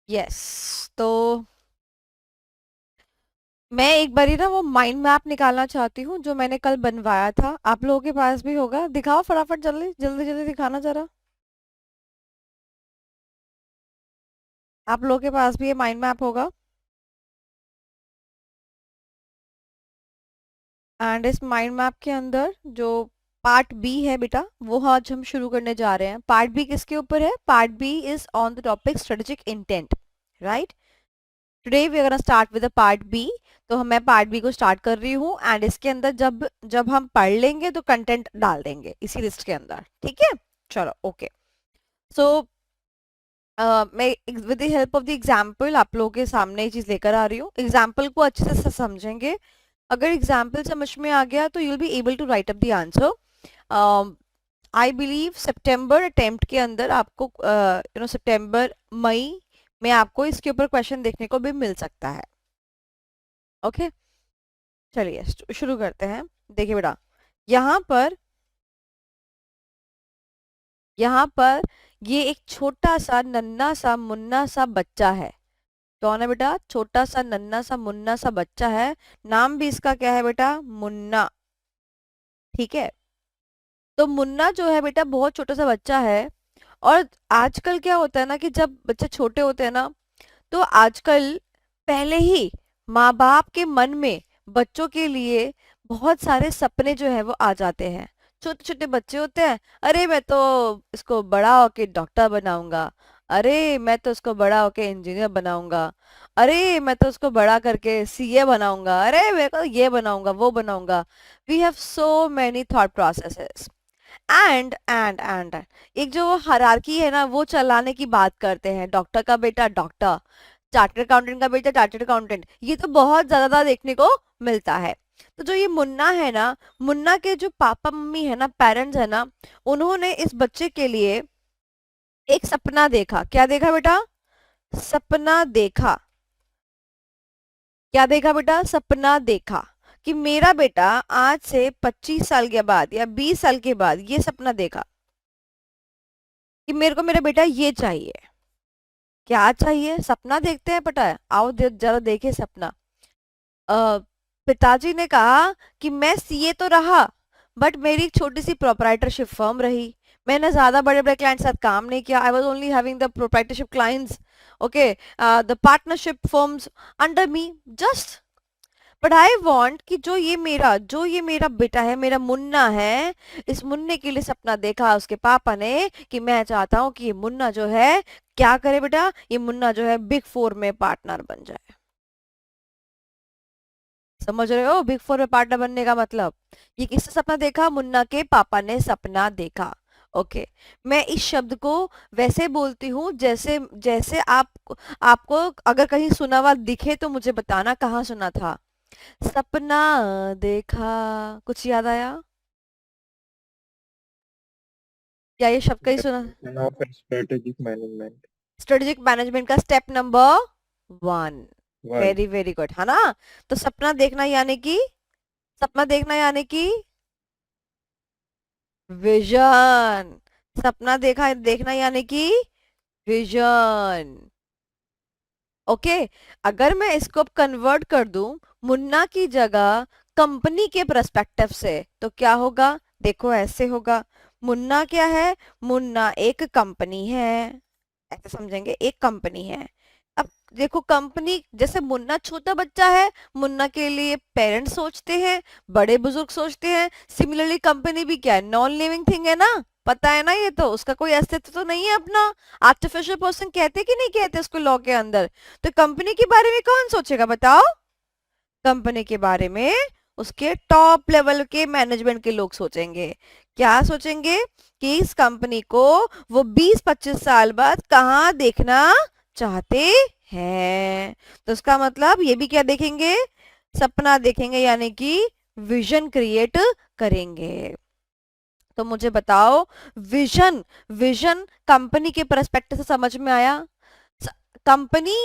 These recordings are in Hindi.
यस। तो मैं एक बारी ना वो माइंड मैप निकालना चाहती हूँ जो मैंने कल बनवाया था। आप लोगों के पास भी होगा? दिखाओ फटाफट, जल्दी जल्दी जल्दी दिखाना जरा। आप लोगों के पास भी ये माइंड मैप होगा। एंड इस माइंड मैप के अंदर जो पार्ट बी है बेटा, वो आज हम शुरू करने जा रहे हैं। पार्ट बी किसके ऊपर है? Part B is on the topic strategic intent, right? Today we are gonna start with the part B. तो मैं पार्ट बी को स्टार्ट कर रही हूँ एंड इसके अंदर जब जब हम पढ़ लेंगे तो कंटेंट डाल देंगे इसी लिस्ट के अंदर, ठीक है? चलो ओके। सो मैं with the help of the example आप लोगों के सामने ये चीज लेकर आ रही हूँ। एग्जांपल को अच्छे से समझेंगे। अगर एग्जाम्पल समझ में आ गया तो you will be able to write up the answer. I believe सितंबर अटेम्प्ट के अंदर आपको सितंबर मई में आपको इसके ऊपर क्वेश्चन देखने को भी मिल सकता है। ओके चलिए शुरू करते हैं। देखिए बेटा, यहाँ पर यहाँ पर ये एक छोटा सा नन्ना सा मुन्ना सा बच्चा है। कौन है बेटा? छोटा सा नन्ना सा मुन्ना सा बच्चा है। नाम भी इसका क्या है बेटा? मुन्ना। ठीक है। तो मुन्ना जो है बेटा बहुत छोटा सा बच्चा है। और आजकल क्या होता है ना कि जब बच्चे छोटे होते हैं ना, तो आजकल पहले ही माँ बाप के मन में बच्चों के लिए बहुत सारे सपने जो है वो आ जाते हैं। छोटे छोटे बच्चे होते हैं, अरे मैं तो इसको बड़ा होके डॉक्टर बनाऊंगा, अरे मैं तो इसको बड़ा होके इंजीनियर बनाऊंगा, अरे मैं तो उसको बड़ा करके सीए बनाऊंगा, अरे मैं तो ये बनाऊंगा वो बनाऊंगा। We have so many thought processes. And एक जो वो हायरार्की है ना वो चलाने की बात करते हैं। डॉक्टर का बेटा डॉक्टर, चार्टर्ड अकाउंटेंट का बेटा चार्टर्ड अकाउंटेंट, ये तो बहुत ज्यादा देखने को मिलता है। तो जो ये मुन्ना है ना, मुन्ना के जो पापा मम्मी है ना, पेरेंट्स है ना, उन्होंने इस बच्चे के लिए एक सपना देखा। क्या देखा बेटा? सपना देखा। क्या देखा बेटा? सपना देखा कि मेरा बेटा आज से 25 साल के बाद या 20 साल के बाद ये सपना देखा कि मेरे को मेरा बेटा ये चाहिए। क्या चाहिए? सपना देखते हैं बेटा, आओ जरा देखे सपना। अ, पिताजी ने कहा कि मैं सीए तो रहा, बट मेरी एक छोटी सी प्रोप्राइटरशिप फर्म रही। मैंने ज्यादा बड़े बड़े क्लाइंट साथ काम नहीं किया। I was only having the proprietorship clients, okay, the partnership firms under me just. But I want कि जो ये मेरा बेटा है, मेरा मुन्ना है, इस मुन्ने के लिए सपना देखा उसके पापा ने कि मैं चाहता हूँ कि ये मुन्ना जो है क्या करे बेटा? ये मुन्ना जो है बिग फोर में पार्टनर बन जाए। समझ रहे हो बिग फोर में पार्टनर बनने का मतलब? ये किसने सपना देखा? मुन्ना के पापा ने सपना देखा। ओके। मैं इस शब्द को वैसे बोलती हूँ जैसे जैसे आपको अगर कहीं सुना हुआ दिखे तो मुझे बताना कहाँ सुना था। सपना देखा, कुछ याद आया क्या? ये शब्द कहीं सुना? Definition of a strategic management. Strategic management का step number 1। One. Very very good, है ना? तो सपना देखना यानी कि विजन। सपना देखना यानी कि विजन। ओके। अगर मैं इसको अब कन्वर्ट कर दूं मुन्ना की जगह कंपनी के पर्सपेक्टिव से तो क्या होगा? देखो ऐसे होगा। मुन्ना क्या है? मुन्ना एक कंपनी है। ऐसे समझेंगे, एक कंपनी है। अब देखो कंपनी, जैसे मुन्ना छोटा बच्चा है, मुन्ना के लिए पेरेंट्स सोचते हैं, बड़े बुजुर्ग सोचते हैं। सिमिलरली कंपनी भी क्या है? नॉन लिविंग थिंग है ना, पता है ना? ये तो उसका कोई अस्तित्व तो नहीं है अपना। आर्टिफिशियल पर्सन कहते कि नहीं कहते उसको लॉ के अंदर? तो कंपनी के बारे में कौन सोचेगा बताओ? कंपनी के बारे में उसके टॉप लेवल के मैनेजमेंट के लोग सोचेंगे। क्या सोचेंगे? कि इस कंपनी को वो 20-25 साल बाद कहाँ देखना चाहते हैं। तो उसका मतलब ये भी क्या देखेंगे? सपना देखेंगे, यानी कि विजन क्रिएट करेंगे। तो मुझे बताओ, विजन विजन कंपनी के पर्सपेक्टिव से समझ में आया? कंपनी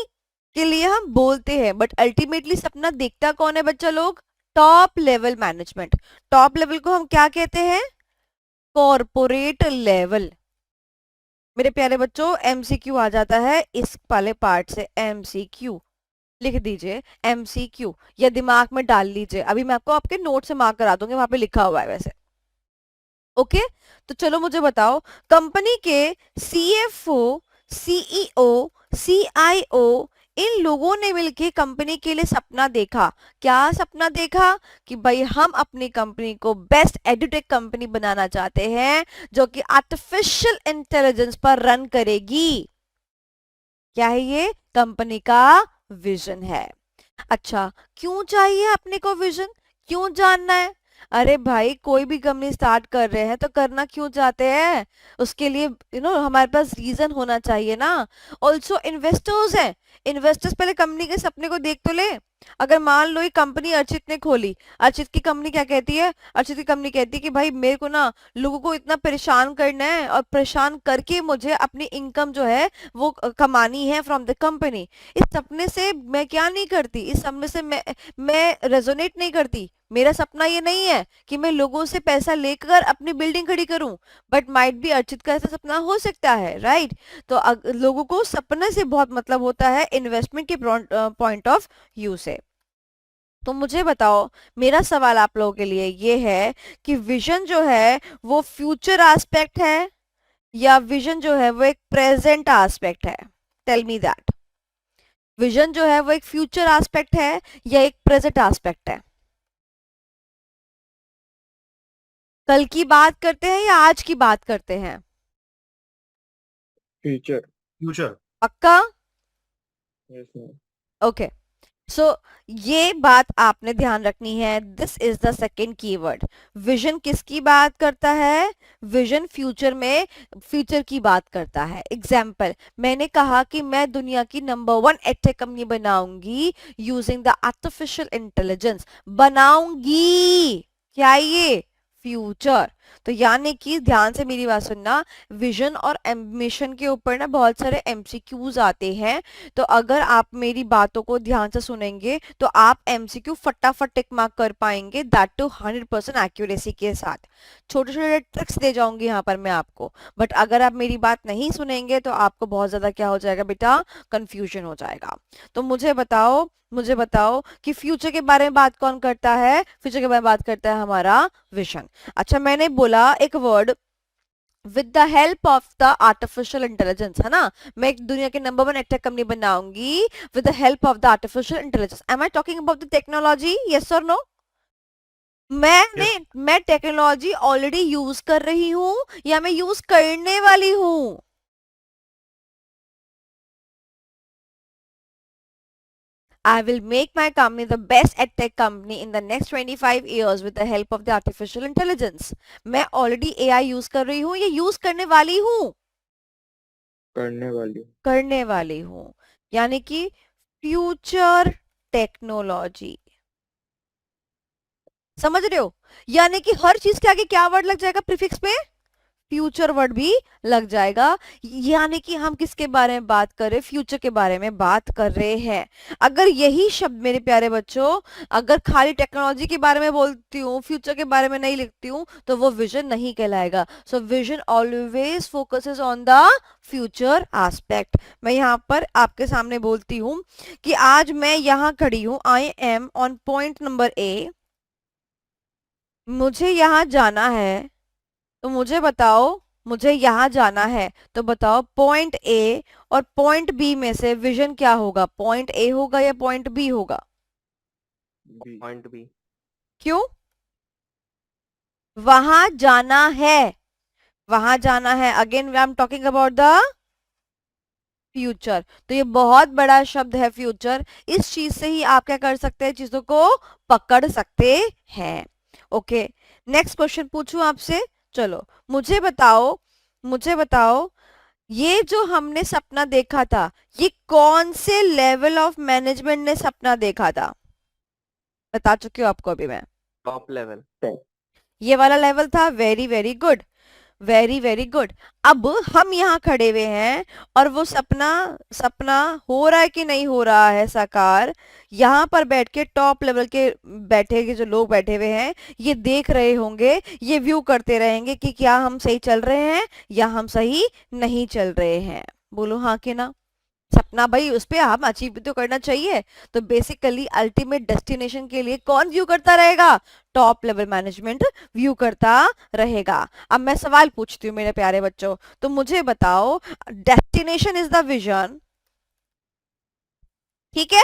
के लिए हम बोलते हैं बट अल्टीमेटली सपना देखता कौन है बच्चा लोग? Top level management. Top level को हम क्या कहते हैं? Corporate level. मेरे प्यारे बच्चों एमसीक्यू आ जाता है इस वाले पार्ट से। एमसीक्यू लिख दीजिए, एमसीक्यू, या दिमाग में डाल लीजिए। अभी मैं आपको आपके नोट से मार्क करा दूंगी, वहां पे लिखा हुआ है वैसे। ओके, तो चलो मुझे बताओ, कंपनी के सीएफओ, सीईओ, सीआईओ, इन लोगों ने मिलकर कंपनी के लिए सपना देखा। क्या सपना देखा? कि भाई हम अपनी कंपनी को बेस्ट एडुटेक कंपनी बनाना चाहते हैं जो कि आर्टिफिशियल इंटेलिजेंस पर रन करेगी। क्या है ये? कंपनी का विजन है। अच्छा, क्यों चाहिए अपने को विजन? क्यों जानना है? अरे भाई, कोई भी कंपनी स्टार्ट कर रहे हैं तो करना क्यों चाहते हैं? उसके लिए हमारे पास रीजन होना चाहिए ना। ऑल्सो इन्वेस्टर्स हैं, इन्वेस्टर्स पहले कंपनी के सपने को देख तो ले। अगर मान लो ये कंपनी अर्चित ने खोली, अर्चित की कंपनी क्या कहती है? अर्चित की कंपनी कहती है कि भाई मेरे को ना लोगों को इतना परेशान करना है और परेशान करके मुझे अपनी इनकम जो है वो कमानी है फ्रॉम द कंपनी। इस सपने से मैं क्या नहीं करती, इस सपने से मैं रेजोनेट नहीं करती। मेरा सपना ये नहीं है कि मैं लोगों से पैसा लेकर अपनी बिल्डिंग खड़ी करूं, बट माइट बी अर्चित का ऐसा सपना हो सकता है, राइट? तो लोगों को सपने से बहुत मतलब होता है इन्वेस्टमेंट के पॉइंट ऑफ व्यू से। तो मुझे बताओ, मेरा सवाल आप लोगों के लिए ये है कि विजन जो है वो फ्यूचर एस्पेक्ट है या विजन जो है वो एक प्रेजेंट एस्पेक्ट है? Tell me that. विजन जो है वो एक फ्यूचर एस्पेक्ट है या एक प्रेजेंट एस्पेक्ट है? कल की बात करते हैं या आज की बात करते हैं? Future. फ्यूचर। पक्का? Yes, ma'am. ओके, सो ये बात आपने ध्यान रखनी है। This is the second keyword. Vision किसकी बात करता है? विजन फ्यूचर में, फ्यूचर की बात करता है। एग्जाम्पल, मैंने कहा कि मैं दुनिया की नंबर 1 एडटेक कंपनी बनाऊंगी यूजिंग द आर्टिफिशियल इंटेलिजेंस। बनाऊंगी, क्या ये? फ्यूचर। तो यानी कि ध्यान से मेरी बात सुनना, विजन और एम्बिशन के ऊपर ना बहुत सारे एमसीक्यूज आते हैं। तो अगर आप मेरी बातों को ध्यान से सुनेंगे तो आप एमसीक्यू फटाफट टिक मार्क कर पाएंगे, दैट टू 100% एक्यूरेसी के साथ। छोटे छोटे ट्रिक्स दे जाऊंगी यहाँ पर मैं आपको, बट अगर आप मेरी बात नहीं सुनेंगे तो आपको बहुत ज्यादा क्या हो जाएगा बेटा? कंफ्यूजन हो जाएगा। तो मुझे बताओ कि फ्यूचर के बारे में बात कौन करता है? फ्यूचर के बारे में बात करता है हमारा विजन। अच्छा, मैंने बोला एक word, with the help of the artificial intelligence, है ना? मैं एक दुनिया के नंबर 1 एडटेक कंपनी बनाऊंगी with the help of the artificial intelligence. Am I talking about the technology? Yes और नो? मैं टेक्नोलॉजी ऑलरेडी यूज कर रही हूं या मैं यूज करने वाली हूं? I will make my company the best edtech company in the next 25 years with the help of the artificial intelligence. मैं ऑलरेडी एआई यूज कर रही हूँ या यूज करने वाली हूँ? करने वाली. करने वाली हूँ, यानी कि फ्यूचर टेक्नोलॉजी। समझ रहे हो? यानी कि हर चीज के आगे क्या वर्ड लग जाएगा प्रीफिक्स में? फ्यूचर वर्ड भी लग जाएगा। यानी कि हम किसके बारे में बात कर रहे हैं? फ्यूचर के बारे में बात कर रहे हैं। अगर यही शब्द मेरे प्यारे बच्चों, अगर खाली टेक्नोलॉजी के बारे में बोलती हूँ, फ्यूचर के बारे में नहीं लिखती हूँ, तो वो विजन नहीं कहलाएगा। So vision always focuses on the future aspect. मैं यहाँ पर आपके सामने बोलती हूँ कि आज मैं यहाँ खड़ी हूँ, I am on point number A, मुझे यहाँ जाना है, तो मुझे बताओ, मुझे यहां जाना है, तो बताओ पॉइंट ए और पॉइंट बी में से विजन क्या होगा? पॉइंट ए होगा या पॉइंट बी होगा? B. Point B. क्यों? वहां जाना है, वहां जाना है। Again I am talking about the future. तो ये बहुत बड़ा शब्द है फ्यूचर। इस चीज से ही आप क्या कर सकते हैं? चीजों को पकड़ सकते हैं। ओके, नेक्स्ट क्वेश्चन पूछूं आपसे? चलो मुझे बताओ, ये जो हमने सपना देखा था, ये कौन से लेवल ऑफ मैनेजमेंट ने सपना देखा था? बता चुकी हूँ आपको अभी मैं। Top level. Top. ये वाला लेवल था। Very very good. Very very good. अब हम यहाँ खड़े हुए हैं और वो सपना सपना हो रहा है कि नहीं हो रहा है साकार, यहाँ पर बैठ के टॉप लेवल के बैठे के जो लोग बैठे हुए हैं ये देख रहे होंगे, ये व्यू करते रहेंगे कि क्या हम सही चल रहे हैं या हम सही नहीं चल रहे हैं। बोलो हाँ कि ना। सपना भाई उस पे हम अचीव भी तो करना चाहिए। तो बेसिकली अल्टीमेट डेस्टिनेशन के लिए कौन व्यू करता रहेगा? टॉप लेवल मैनेजमेंट व्यू करता रहेगा। अब मैं सवाल पूछती हूँ मेरे प्यारे बच्चों, तो मुझे बताओ, डेस्टिनेशन इज द विजन, ठीक है?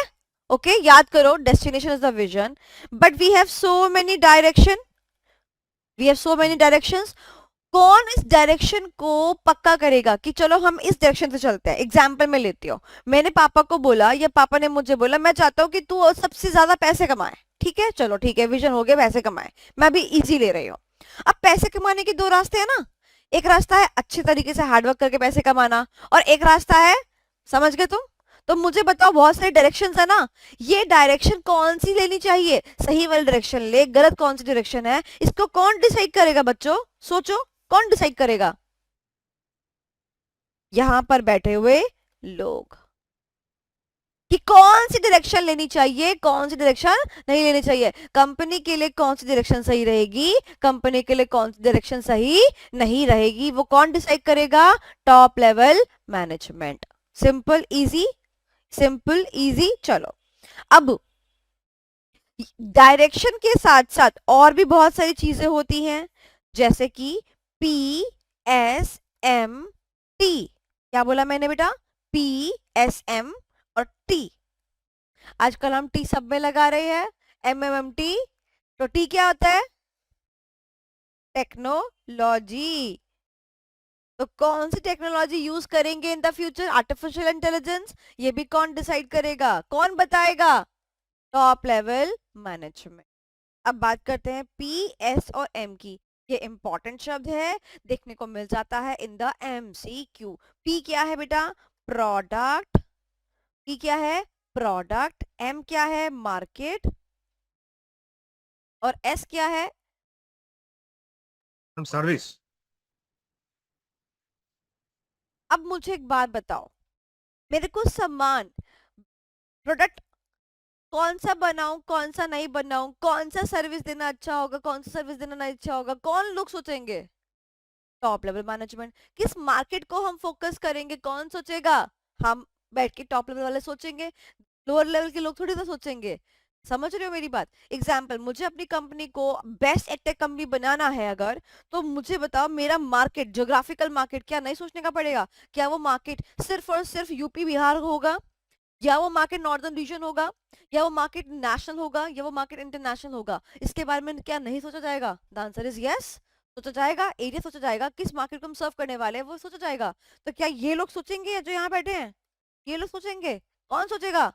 ओके, याद करो, destination is the vision, but we have so many direction, we have so many directions. कौन इस डायरेक्शन को पक्का करेगा कि चलो हम इस डायरेक्शन से चलते हैं? एग्जाम्पल में लेती हूँ, मैंने पापा को बोला या पापा ने मुझे बोला मैं चाहता हूँ कि तू सबसे ज्यादा पैसे कमाए, ठीक है, चलो ठीक है, विजन हो गया पैसे कमाए, मैं भी इजी ले रही हूँ। अब पैसे कमाने के दो रास्ते हैं ना, एक रास्ता है अच्छे तरीके से हार्डवर्क करके पैसे कमाना, और एक रास्ता है, समझ गए तुम? तो मुझे बताओ, बहुत सारी डायरेक्शन है ना, ये डायरेक्शन कौन सी लेनी चाहिए? सही वाली डायरेक्शन ले, गलत कौन सी डायरेक्शन है इसको कौन डिसाइड करेगा बच्चों? सोचो, कौन डिसाइड करेगा? यहां पर बैठे हुए लोग, कि कौन सी डायरेक्शन लेनी चाहिए, कौन सी डायरेक्शन नहीं लेनी चाहिए। कंपनी के लिए कौन सी डायरेक्शन सही रहेगी, कंपनी के लिए कौन सी डायरेक्शन सही नहीं रहेगी, वो कौन डिसाइड करेगा? Top level management. Simple easy, simple easy. चलो, अब डायरेक्शन के साथ साथ और भी बहुत सारी चीजें होती हैं, जैसे कि PSMT। क्या बोला मैंने बेटा? PSM और T। आजकल हम टी सब में लगा रहे हैं, MMMT। तो टी क्या होता है? टेक्नोलॉजी। तो कौन सी टेक्नोलॉजी यूज करेंगे इन द फ्यूचर? Artificial intelligence. ये भी कौन डिसाइड करेगा, कौन बताएगा? Top level management. अब बात करते हैं पी, एस और एम की। ये इंपॉर्टेंट शब्द है, देखने को मिल जाता है इन द MCQ। पी क्या है बेटा? प्रोडक्ट। पी क्या है? प्रोडक्ट। एम क्या है? मार्केट। और एस क्या है? सर्विस। अब मुझे एक बात बताओ, मेरे को सामान, प्रोडक्ट कौन सा बनाऊं कौन सा नहीं बनाऊं, कौन सा सर्विस देना अच्छा होगा कौन सा सर्विस देना नहीं अच्छा होगा, कौन लोग सोचेंगे? Top level management. किस मार्केट को हम फोकस करेंगे, कौन सोचेगा? हम बैठ के टॉप लेवल वाले सोचेंगे, लोअर लेवल के लोग थोड़ी ना सोचेंगे। समझ रहे हो मेरी बात? एग्जाम्पल, मुझे अपनी कंपनी को बेस्ट एडटेक कंपनी बनाना है अगर, तो मुझे बताओ मेरा मार्केट, ज्योग्राफिकल मार्केट क्या नहीं सोचने का पड़ेगा? क्या वो मार्केट सिर्फ और सिर्फ यूपी बिहार होगा, या वो मार्केट नॉर्दर्न रीजन होगा, या वो मार्केट नेशनल होगा, या वो मार्केट इंटरनेशनल होगा? इसके बारे में क्या नहीं सोचा जाएगा? The answer is yes. सोचा जाएगा, एरिया सोचा जाएगा, किस मार्केट को हम सर्व करने वाले हैं वो सोचा जाएगा। तो क्या ये लोग सोचेंगे जो यहाँ बैठे हैं? ये लोग सोचेंगे? कौन सोचेगा?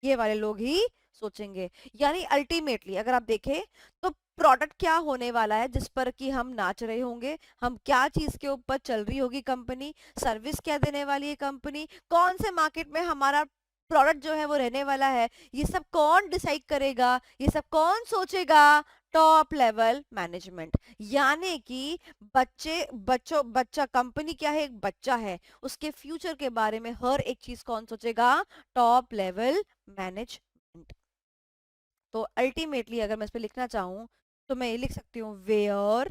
ये वाले लोग ही सोचेंगे। यानी अल्टीमेटली अगर आप देखें तो प्रोडक्ट क्या होने वाला है जिस पर कि हम नाच रहे होंगे, हम क्या चीज के ऊपर चल रही होगी कंपनी, सर्विस क्या देने वाली है कंपनी, कौन से मार्केट में हमारा प्रोडक्ट जो है वो रहने वाला है, ये सब कौन डिसाइड करेगा, ये सब कौन सोचेगा? Top level management. यानी कि बच्चा कंपनी क्या है? एक बच्चा है, उसके फ्यूचर के बारे में हर एक चीज कौन सोचेगा? Top level management. तो अल्टीमेटली अगर मैं इस पे लिखना चाहूं तो मैं ये लिख सकती हूँ, where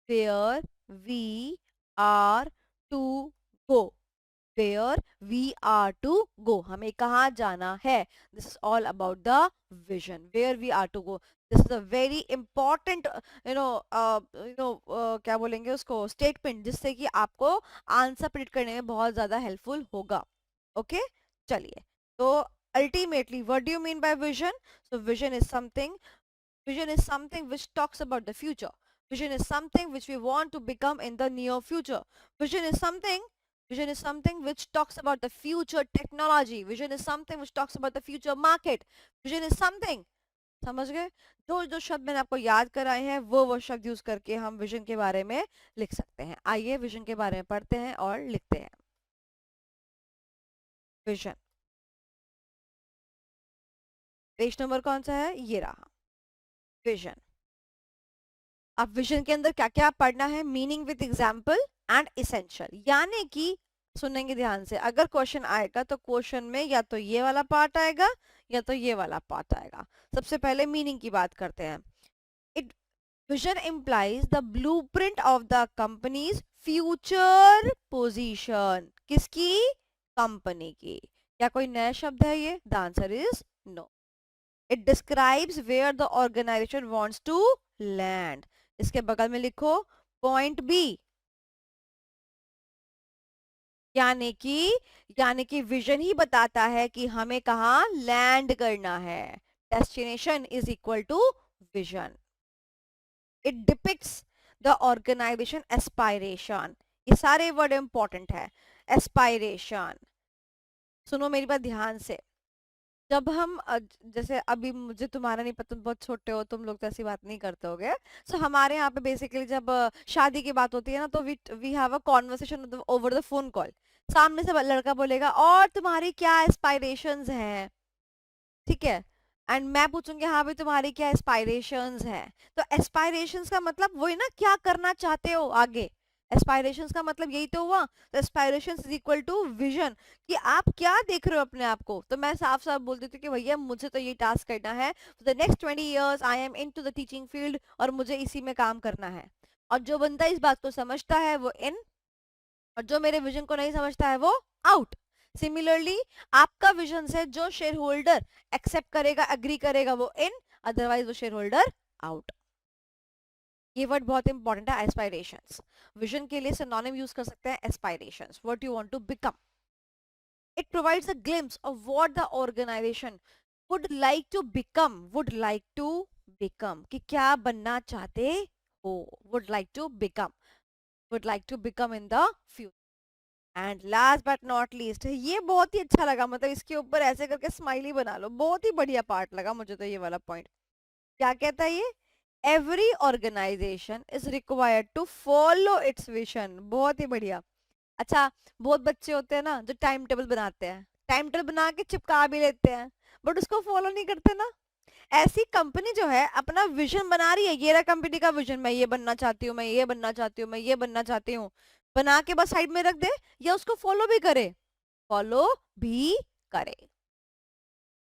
where we are to go, where we are to go, हमें कहाँ जाना है। This is all about the vision, where we are to go. This is a very important क्या बोलेंगे उसको, स्टेटमेंट, जिससे कि आपको आंसर प्रिडिक्ट करने में बहुत ज्यादा हेल्पफुल होगा। ओके, चलिए। तो ultimately what do you mean by vision? So vision is something which talks about the future. Vision is something which we want to become in the near future. Vision is something Vision is something which talks about the future technology. Vision is something which talks about the future market. Vision is something, समझ गए? जो जो शब्द मैंने आपको याद कराए हैं वो शब्द यूज करके हम विजन के बारे में लिख सकते हैं। आइए विजन के बारे में पढ़ते हैं और लिखते हैं। विजन, पेज नंबर कौन सा है? ये रहा, विजन। अब विजन के अंदर क्या क्या पढ़ना है, meaning with example and essential, यानी कि सुनेंगे ध्यान से, अगर क्वेश्चन आएगा तो क्वेश्चन में या तो ये वाला पार्ट आएगा या तो ये वाला पार्ट आएगा। सबसे पहले मीनिंग की बात करते हैं। It vision implies the blueprint of the company's future position। किसकी? कंपनी की। क्या कोई नया शब्द है ये? The answer is no. It describes where the organization wants to land. इसके बगल में लिखो पॉइंट बी, यानी कि विजन ही बताता है कि हमें कहाँ लैंड करना है। Destination is equal to vision. It depicts the organization aspiration. ये सारे वर्ड इंपॉर्टेंट है। एस्पायरेशन, सुनो मेरी बात ध्यान से। जब हम जैसे अभी मुझे तुम्हारा नहीं पता, तुम बहुत छोटे हो, तुम लोग तो ऐसी बात नहीं करते होगे। सो हमारे यहाँ पे बेसिकली जब शादी की बात होती है ना, तो we have a conversation over the phone call. सामने से लड़का बोलेगा और तुम्हारी क्या एस्पायरेशंस हैं, ठीक है, एंड मैं पूछूंगी हाँ भाई तुम्हारी क्या एस्पायरेशंस हैं। तो एस्पायरेशंस का मतलब वही ना, क्या करना चाहते हो आगे। एस्पायरेशंस का मतलब यही तो हुआ। तो aspirations is equal to vision, कि आप क्या देख रहे हो अपने आप को। तो मैं साफ साफ बोल देती हूँ कि भैया मुझे तो ये टास्क करना है, for the next 20 years I am in to the teaching field, और मुझे इसी में काम करना है। और जो बंदा इस बात को समझता है वो इन, और जो मेरे विजन को नहीं समझता है वो आउट। सिमिलरली आपका विजन से जो शेयर होल्डर एक्सेप्ट करेगा, एग्री करेगा, वो इन, अदरवाइज वो शेयर होल्डर आउट। ये वर्ड बहुत इंपॉर्टेंट है, एस्पायरेशंस। विजन के लिए सिनोनिम यूज कर सकते हैं aspirations, what you want to become. It provides a glimpse of what the organisation would like to become, कि क्या बनना चाहते हो, would like to become in the future. And last but not least, ये बहुत ही अच्छा लगा, मतलब इसके ऊपर ऐसे करके स्माइली बना लो, बहुत ही बढ़िया पार्ट लगा मुझे तो ये वाला पॉइंट। क्या कहता है ये? Every organisation is required to follow its vision. बहुत ही बढ़िया। अच्छा, बहुत बच्चे होते हैं ना जो टाइम टेबल बनाते हैं, टाइम टेबल बना के चिपका भी लेते हैं, बट उसको फॉलो नहीं करते ना। ऐसी कंपनी जो है अपना विजन बना रही है, ये रहा कंपनी का विजन, मैं ये बनना चाहती हूँ, मैं ये बनना चाहती हूँ, मैं ये बनना चाहती हूँ, बना के बस साइड में रख दे, या उसको फॉलो भी करे।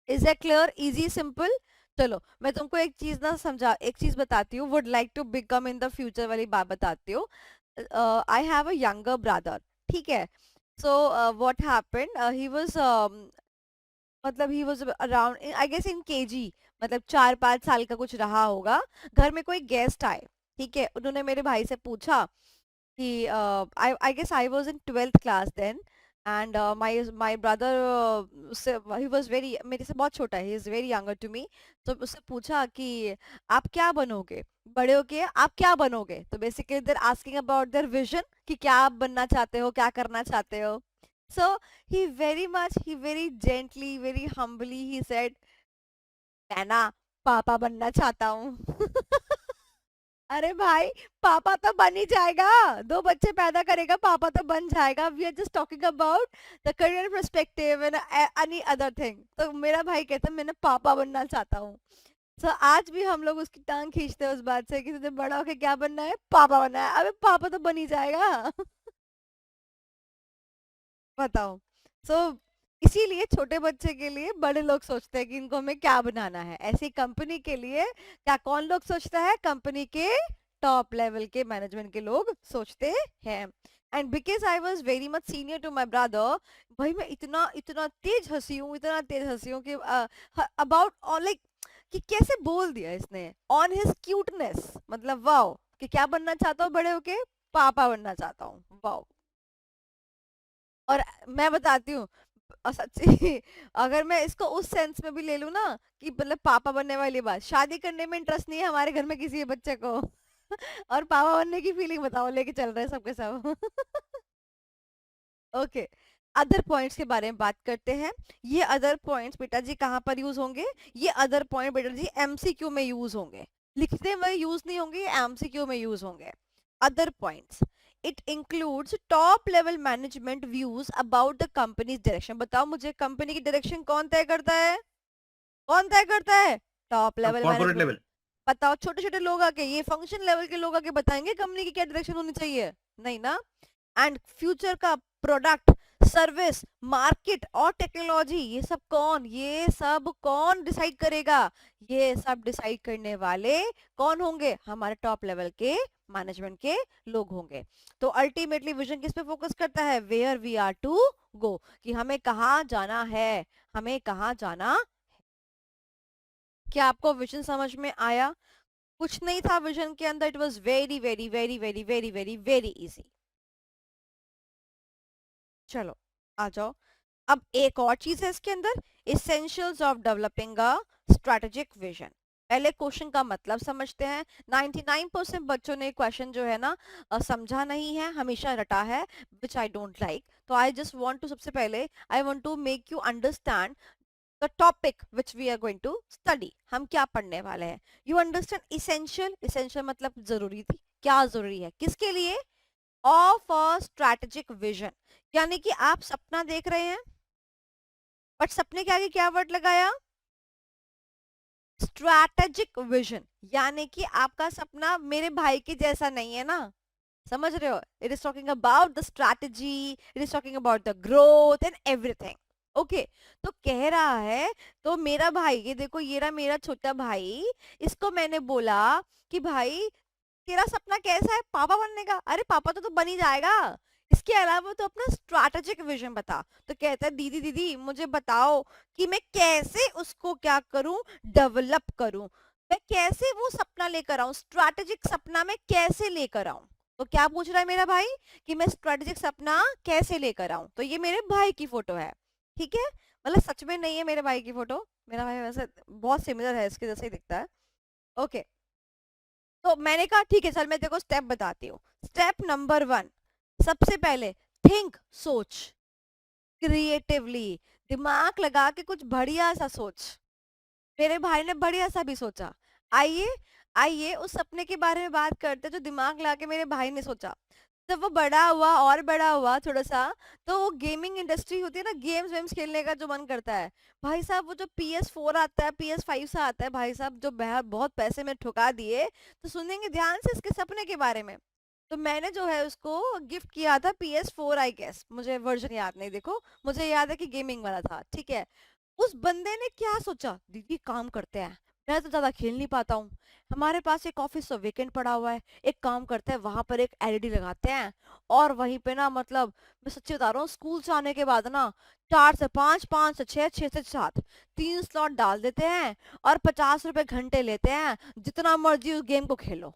Is that clear? Easy, simple. चलो मैं तुमको एक चीज ना समझा, एक चीज बताती हूँ, would like to become in the future वाली बात बताती हूँ। I have a younger brother, ठीक है। So what happened, he was मतलब he was around I guess in KG, मतलब 4-5 साल का कुछ रहा होगा। घर में कोई गेस्ट आए, ठीक है, उन्होंने मेरे भाई से पूछा कि I guess I was in 12th class then, and my brother उससे, ही वाज वेरी, मेरे से बहुत छोटा है, he is very younger to me. तो उससे पूछा कि आप क्या बनोगे बड़े होके, आप क्या बनोगे। तो basically they're asking about their vision, कि क्या आप बनना चाहते हो, क्या करना चाहते हो। सो he very gently, very humbly he said, मैं ना पापा बनना चाहता हूँ। अरे भाई, पापा तो बन ही जाएगा, 2 बच्चे पैदा करेगा, पापा तो बन जाएगा। We are just talking about the career perspective and any other thing. तो मेरा भाई कहता है मैंने पापा बनना चाहता हूँ। सो आज भी हम लोग उसकी टांग खींचते हैं उस बात से कि तुझे बड़ा होके क्या बनना है, पापा बनना है। अबे पापा तो बन ही जाएगा। बताओ। सो इसीलिए छोटे बच्चे के लिए बड़े लोग सोचते हैं कि इनको हमें क्या बनाना है। ऐसी कंपनी के लिए क्या कौन लोग सोचता है? कंपनी के टॉप लेवल के मैनेजमेंट के लोग सोचते हैं। And because I was very much senior to my brother, भाई मैं इतना इतना तेज हंसी हूँ, इतना तेज हंसी हूँ कि अबाउट लाइक, कि कैसे बोल दिया इसने, ऑन हिज क्यूटनेस, मतलब वाओ, कि क्या बनना चाहता हूँ बड़े होके, पापा बनना चाहता हूँ, वाओ। और मैं बताती हूँ, सच्ची, अगर मैं इसको उस सेंस में भी ले लूँ ना, कि मतलब पापा बनने वाली बात, शादी करने में इंटरेस्ट नहीं है हमारे घर में किसी बच्चे को। और पापा बनने की फीलिंग बताओ, लेके चल रहे हैं सबके सब। ओके, अदर पॉइंट्स के बारे में बात करते हैं। ये अदर पॉइंट्स बेटा जी कहाँ पर यूज होंगे? ये अदर पॉइंट बेटा जी एमसीक्यू में यूज होंगे, लिखने में यूज नहीं होंगे, एमसीक्यू में यूज होंगे। Other points, it includes top level management views about the companies direction. बताओ मुझे, कंपनी की डायरेक्शन कौन तय करता है? कौन तय करता है? Top level corporate management. Level. बताओ, छोटे छोटे लोग आके, ये फंक्शन लेवल के लोग आके बताएंगे कंपनी की क्या डायरेक्शन होनी चाहिए? नहीं ना। एंड फ्यूचर का प्रोडक्ट, सर्विस, मार्केट और टेक्नोलॉजी, ये सब कौन डिसाइड करेगा? ये सब डिसाइड करने वाले कौन होंगे? हमारे टॉप लेवल के मैनेजमेंट के लोग होंगे। तो अल्टीमेटली विजन किस पे फोकस करता है? Where we are to go, कि हमें कहाँ जाना है, हमें कहाँ जाना। क्या आपको विजन समझ में आया? कुछ नहीं था विजन के अंदर, it was very very very very very very very easy. चलो आ जाओ। अब एक और चीज है इसके अंदर, essentials of developing a strategic vision. पहले क्वेश्चन का मतलब समझते हैं। 99% बच्चों ने क्वेश्चन जो है ना समझा नहीं है, हमेशा रटा है, विच आई डोंट लाइक। तो आई जस्ट वांट टू, सबसे पहले I want to make you understand the topic which we are going to study. हम क्या पढ़ने वाले हैं? यू अंडरस्टैंड इसेंशियल, इसेंशियल मतलब जरूरी थी, क्या जरूरी है, किसके लिए? Of a strategic vision. यानी कि आप सपना देख रहे हैं, बट सपने के आगे क्या वर्ड लगाया? Strategic vision. यानी कि आपका सपना मेरे भाई के जैसा नहीं है ना, समझ रहे हो? It is talking about the strategy, it is talking about the growth and everything. Okay, तो कह रहा है, तो मेरा भाई, ये देखो ये रहा मेरा छोटा भाई, इसको मैंने बोला कि भाई तेरा सपना कैसा है पापा बनने का? अरे पापा तो बन ही जाएगा, इसके अलावा तो अपना स्ट्रैटेजिक विजन बता। तो कहता है दीदी दीदी मुझे बताओ कि मैं कैसे उसको क्या करूं, डेवलप करूं, मैं कैसे वो सपना लेकर आऊं, स्ट्रैटेजिक सपना मैं कैसे लेकर आऊं। तो क्या पूछ रहा है मेरा भाई कि मैं स्ट्रैटेजिक सपना कैसे लेकर आऊं। तो ये मेरे भाई की फोटो है, ठीक है, मतलब सच में नहीं है मेरे भाई की फोटो, मेरा भाई वैसे बहुत सिमिलर है, इसके जैसे ही दिखता है। ओके, तो मैंने कहा ठीक है चल मैं तेरे को स्टेप बताती हूँ। स्टेप नंबर 1, सबसे पहले थिंक, सोच क्रिएटिवली, दिमाग लगा के कुछ बढ़िया सा सोच। मेरे भाई ने बढ़िया सा भी सोचा। आइए आइए उस सपने के बारे में बात करते हैं जो दिमाग लगा के मेरे भाई ने सोचा। जब वो बड़ा हुआ और बड़ा हुआ थोड़ा सा, तो वो गेमिंग इंडस्ट्री होती है ना, गेम्स वेम्स खेलने का जो मन करता है, भाई साहब वो जो PS4 आता है, PS5 से आता है, भाई साहब जो बहुत पैसे में ठुका दिए। तो सुनेंगे ध्यान से इसके सपने के बारे में। तो मैंने जो है उसको गिफ्ट किया था PS4, आई गेस, मुझे वर्जन याद नहीं, देखो मुझे याद है कि गेमिंग वाला था, ठीक है। उस बंदे ने क्या सोचा, दीदी काम करते हैं, मैं तो ज्यादा खेल नहीं पाता हूँ, हमारे पास एक ऑफिस तो वेकेंट पड़ा हुआ है, एक काम करते हैं वहां पर एक LED लगाते हैं, और वहीं पे ना मतलब मैं सच्ची बता रहा हूँ, स्कूल से आने के बाद ना 4 से 5, 5 से 6, 6 से 7 3 स्लॉट डाल देते हैं, और 50 रुपए घंटे लेते हैं, जितना मर्जी उस गेम को खेलो।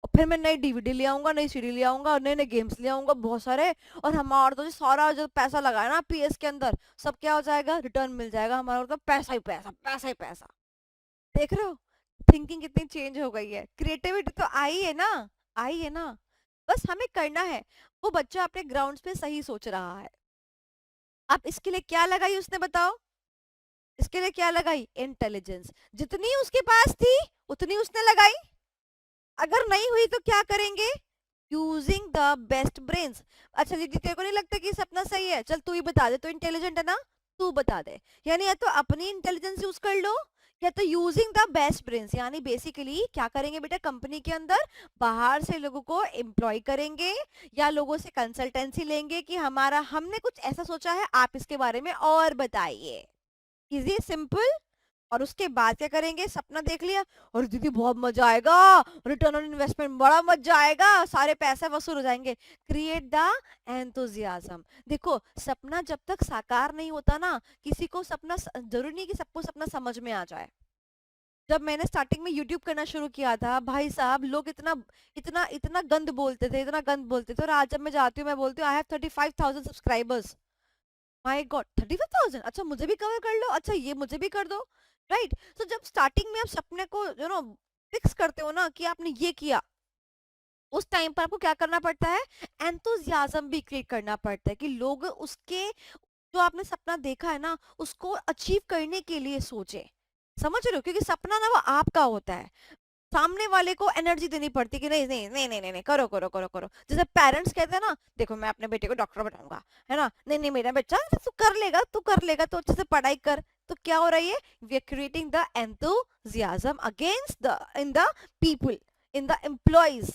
और फिर मैं नई DVD ले आऊंगा, नई CD ले आऊंगा, और नए नए गेम्स ले आऊंगा बहुत सारे, और हमारा तो जो सारा जो पैसा लगाया ना PS के अंदर, सब क्या हो जाएगा, रिटर्न मिल जाएगा हमारा, तो पैसा ही पैसा, पैसा ही पैसा। देख रहे हो थिंकिंग कितनी चेंज हो गई है, क्रिएटिविटी तो आई है ना, आई है ना, बस हमें करना है। वो बच्चा अपने ग्राउंड्स पे सही सोच रहा है। अब इसके लिए क्या लगाई उसने, बताओ? इसके लिए क्या लगाई? इंटेलिजेंस। जितनी उसके पास थी उतनी उसने लगाई, अगर नहीं हुई तो क्या करेंगे? Using the best brains. अच्छा दीदी तेरे को नहीं लगता कि सपना सही है, चल तू ही बता दे, तो इंटेलिजेंट है ना, तू बता दे। यानी या तो अपनी इंटेलिजेंस यूज कर लो, या तो यूजिंग द बेस्ट ब्रेन्स, यानी बेसिकली क्या करेंगे बेटा, कंपनी के अंदर बाहर से लोगों को एम्प्लॉय करेंगे, या लोगों से कंसल्टेंसी लेंगे कि हमारा हमने कुछ ऐसा सोचा है, आप इसके बारे में और बताइए। Easy, simple. और उसके बाद क्या करेंगे, सपना देख लिया, और दीदी बहुत मजा आएगा, रिटर्न ऑन इन्वेस्टमेंट बड़ा मजा आएगा, सारे पैसे वसूल हो जाएंगे। Create the enthusiasm. देखो सपना जब तक साकार नहीं होता ना, किसी को सपना जरूरी नहीं कि सबको सपना समझ में आ जाए। जब मैंने स्टार्टिंग में यूट्यूब करना शुरू किया था, भाई साहब लोग इतना इतना इतना गंद बोलते थे, इतना गंद बोलते थे, और आज जब मैं जाती हूँ मैं बोलती हूँ I have 35,000 subscribers. My God 35,000, अच्छा मुझे भी कवर कर लो, अच्छा ये मुझे भी कर दो, राइट। तो जब स्टार्टिंग में आप सपने को फिक्स करते हो ना कि आपने ये किया, उस टाइम पर आपको क्या करना पड़ता है, एंथुजियाज्म भी क्रिएट करना पड़ता है कि लोग उसके जो आपने सपना देखा है ना उसको अचीव करने के लिए सोचे। समझ रहे हो, क्योंकि सपना ना वो आपका होता है, सामने वाले को एनर्जी देनी पड़ती है कि नहीं नहीं नहीं नहीं नहीं, नहीं करो करो करो करो। जैसे पेरेंट्स कहते हैं ना, देखो मैं अपने बेटे को डॉक्टर बनाऊंगा, है ना, नहीं नहीं मेरा बच्चा तू कर लेगा, तू कर लेगा, तो अच्छे से पढ़ाई कर, तो क्या हो रहा है, we are creating the enthusiasm against the in the people, in the employees,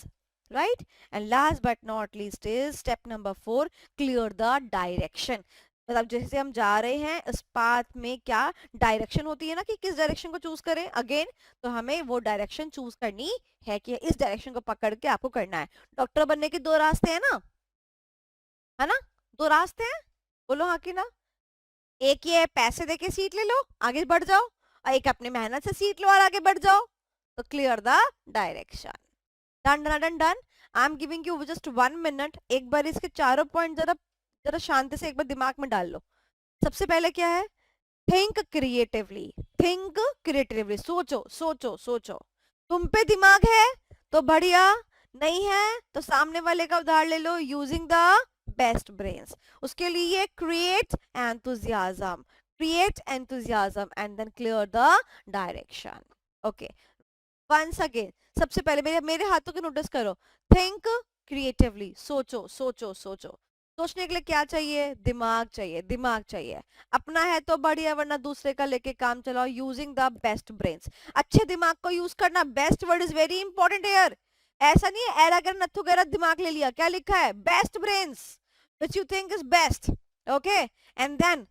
right? And last but not least is step number 4, clear the direction. मतलब जैसे हम जा रहे हैं इस पाथ में क्या डायरेक्शन होती है ना, कि किस डायरेक्शन को चूज करें अगेन, तो हमें वो डायरेक्शन चूज करनी है कि इस डायरेक्शन को पकड़ के आपको करना है। डॉक्टर बनने के दो रास्ते हैं ना, है ना, दो रास्ते हैं, बोलो हाँ कि ना। एक ये है पैसे देके सीट ले लो आगे बढ़ जाओ, और एक अपनी मेहनत से सीट लो और आगे बढ़ जाओ। तो clear the direction. Done done done done. I am giving you just 1 minute, एक बार इसके चारों पॉइंट जरा जरा शांति से एक बार दिमाग में डाल लो। सबसे पहले क्या है, थिंक क्रिएटिवली, थिंक क्रिएटिवली, सोचो सोचो सोचो। तुम पे दिमाग है तो बढ़िया, नहीं है तो सामने वाले का उधार ले लो, यूजिंग द बेस्ट ब्रेन्स। उसके लिए create enthusiasm, create enthusiasm and then clear the direction. Okay, once again, सबसे पहले मेरे हाथों को नोटिस करो, थिंक क्रिएटिवली, सोचो सोचो सोचो। सोचने के लिए क्या चाहिए, दिमाग चाहिए, दिमाग चाहिए। अपना है तो बढ़िया, वरना दूसरे का लेके काम चलाओ, यूजिंग द बेस्ट ब्रेन्स। अच्छे दिमाग को यूज करना, best word is very important here. ऐसा नहीं है एरा गर नथु गैरा दिमाग ले लिया, क्या लिखा है, best brains which you think is best. Okay, and then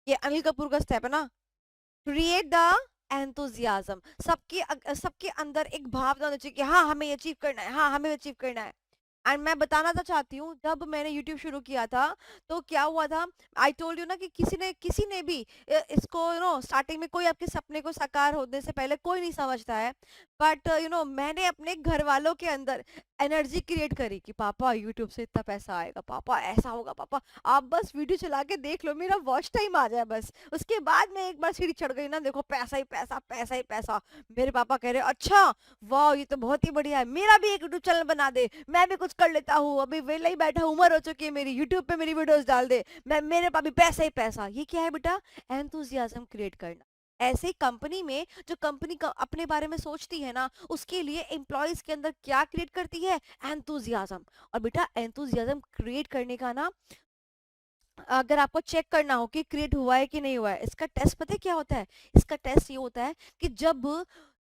ये अनिल कपूर का स्टेप है ना, क्रिएट द एंथुजियाज्म। सबके अंदर एक भावना होनी चाहिए कि हाँ हमें अचीव करना है, हाँ हमें अचीव करना है। एंड मैं बताना तो चाहती हूँ, जब मैंने YouTube शुरू किया था तो क्या हुआ था, आई टोल्ड यू ना कि किसी ने भी इसको स्टार्टिंग में कोई आपके सपने को साकार होने से पहले कोई नहीं समझता है, बट मैंने अपने घर वालों के अंदर एनर्जी क्रिएट करी कि पापा YouTube से इतना पैसा आएगा, पापा ऐसा होगा, पापा आप बस वीडियो चला के देख लो, मेरा वॉच टाइम आ जाए बस। उसके बाद मैं एक बार सीढ़ी चढ़ गई ना, देखो पैसा ही पैसा, पैसा ही पैसा। मेरे पापा कह रहे अच्छा वाह ये तो बहुत ही बढ़िया है, मेरा भी एक यूट्यूब चैनल बना दे, मैं भी कुछ कर लेता हूँ, अभी वेला ही बैठा, उम्र हो चुकी है मेरी, यूट्यूब पे मेरी वीडियोस डाल दे, मैं मेरे पास भी पैसा ही पैसा। ये क्या है बेटा, एंथुजियाज्म क्रिएट करना। ऐसे कंपनी में जो कंपनी का अपने बारे में सोचती है ना, उसके लिए एम्प्लॉयज के अंदर क्या क्रिएट करती है, एंथुजियाज्म। और बेटा एंथुजियाज्म क्रिएट करने का ना, अगर आपको चेक करना हो कि क्रिएट हुआ है कि नहीं हुआ है, इसका टेस्ट पता है क्या होता है, इसका टेस्ट ये होता है कि जब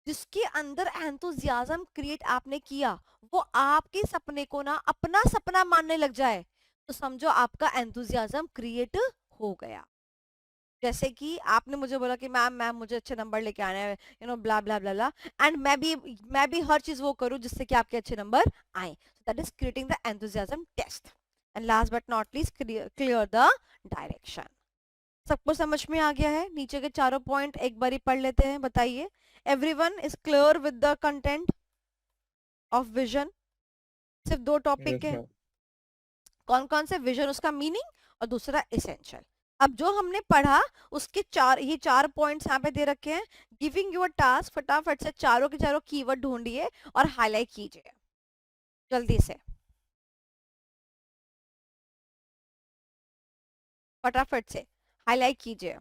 जिसके अंदर एंथुजियाज्म क्रिएट आपने किया वो आपके सपने को ना अपना सपना मानने लग जाए, तो समझो आपका एंथुजियाज्म क्रिएट हो गया। जैसे कि आपने मुझे बोला कि मैम मैम मुझे अच्छे नंबर लेके आने हैं, ब्ला ब्ला ब्ला ब्ला, एंड मैं भी हर चीज वो करूं जिससे कि आपके अच्छे नंबर आए, that is creating the enthusiasm test. And last but not least, clear the direction. सबको समझ में आ गया है, नीचे के चारों पॉइंट एक बार ही पढ़ लेते हैं, बताइए। Everyone is clear with the content of vision? सिर्फ दो टॉपिक यस है, मैम। कौन कौन से, विजन उसका मीनिंग और दूसरा एसेंशियल। अब जो हमने पढ़ा उसके ये चार पॉइंट्स यहाँ पे दे रखे हैं। गिविंग यूर टास्क, फटाफट से चारों के चारों कीवर्ड ढूंढिए और हाईलाइट कीजिए जल्दी से, फटाफट से हाईलाइट कीजिए।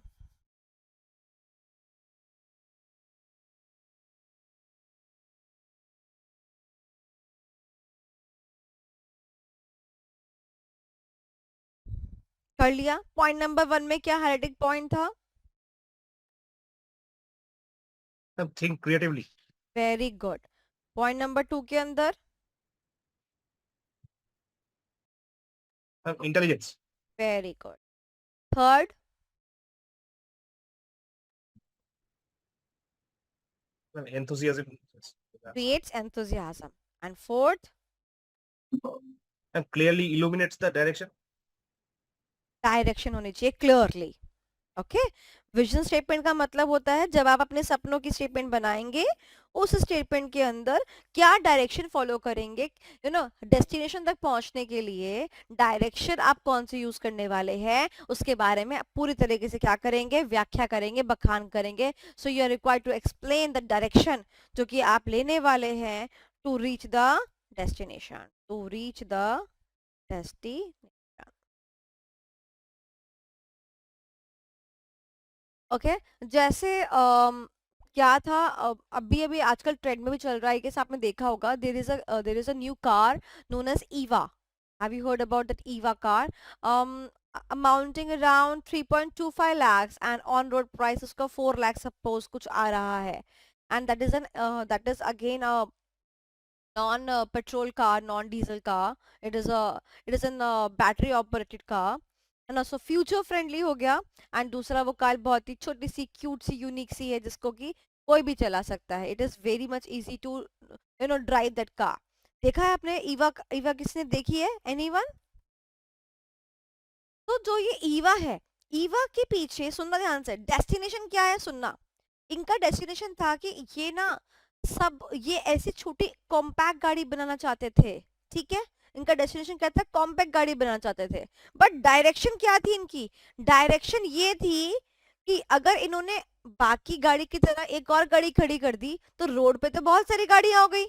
कर लिया? पॉइंट नंबर 1 में क्या हाईलाइटिंग पॉइंट था? Think creatively. Very good. Point number 2 के अंदर? Intelligence. Very good. Third? enthusiasm. creates enthusiasm. And fourth? And clearly illuminates the direction. Direction होनी चाहिए क्लियरली। ओके, विजन स्टेटमेंट का मतलब होता है जब आप अपने सपनों की स्टेटमेंट बनाएंगे, उस स्टेटमेंट के अंदर क्या डायरेक्शन फॉलो करेंगे, डेस्टिनेशन तक पहुंचने के लिए डायरेक्शन आप कौन से यूज करने वाले हैं, उसके बारे में पूरी तरीके से क्या करेंगे, व्याख्या करेंगे, बखान करेंगे। So you are required to explain the direction जो कि आप लेने वाले हैं to reach the destination, to reach the destination. Okay, जैसे क्या था, अभी अभी आजकल ट्रेंड में भी चल रहा है, कि आपने देखा होगा, there is a new car known as Eva. Have you heard about that Eva car? Amounting around 3.25 lakhs and on road price उसका 4 लाख सपोज कुछ आ रहा है, and that is again non petrol car, non diesel car. It is an battery operated car, है ना. सो फ्यूचर फ्रेंडली हो गया. एंड दूसरा वो कार बहुत ही छोटी सी क्यूट सी यूनिक सी है जिसको कि कोई भी चला सकता है. It is very much easy to drive that car. देखा है आपने ईवा? ईवा किसने देखी है? एनीवन? तो जो ये ईवा है, ईवा के पीछे सुनना ध्यान से, डेस्टिनेशन क्या है सुनना. इनका डेस्टिनेशन था कि ये ना सब ये ऐसी छोटी कॉम्पैक्ट गाड़ी बनाना चाहते थे. ठीक है, इनका डेस्टिनेशन क्या था? कॉम्पैक्ट गाड़ी बनाना चाहते थे. बट डायरेक्शन क्या थी इनकी? डायरेक्शन ये थी कि अगर इन्होंने बाकी गाड़ी की तरह एक और गाड़ी खड़ी कर दी तो रोड पे तो बहुत सारी गाड़ियां हो गई.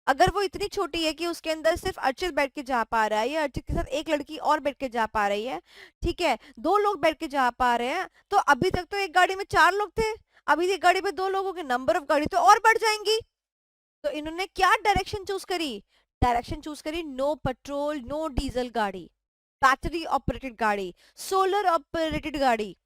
अगर वो इतनी छोटी है कि उसके अंदर सिर्फ अर्चित बैठ के जा पा रहा है या अर्चित के साथ एक लड़की और बैठ के जा पा रही है, ठीक है, दो लोग बैठ के जा पा रहे हैं, तो अभी तक तो एक गाड़ी में 4 लोग थे, अभी एक गाड़ी में 2 लोगों की नंबर ऑफ गाड़ी तो और बढ़ जाएंगी. तो इन्होंने क्या डायरेक्शन चूज करी? डायरेक्शन चूज करी नो पेट्रोल नो डीजल गाड़ी, बैटरी ऑपरेटेड गाड़ी, सोलर ऑपरेटेड गाड़ी.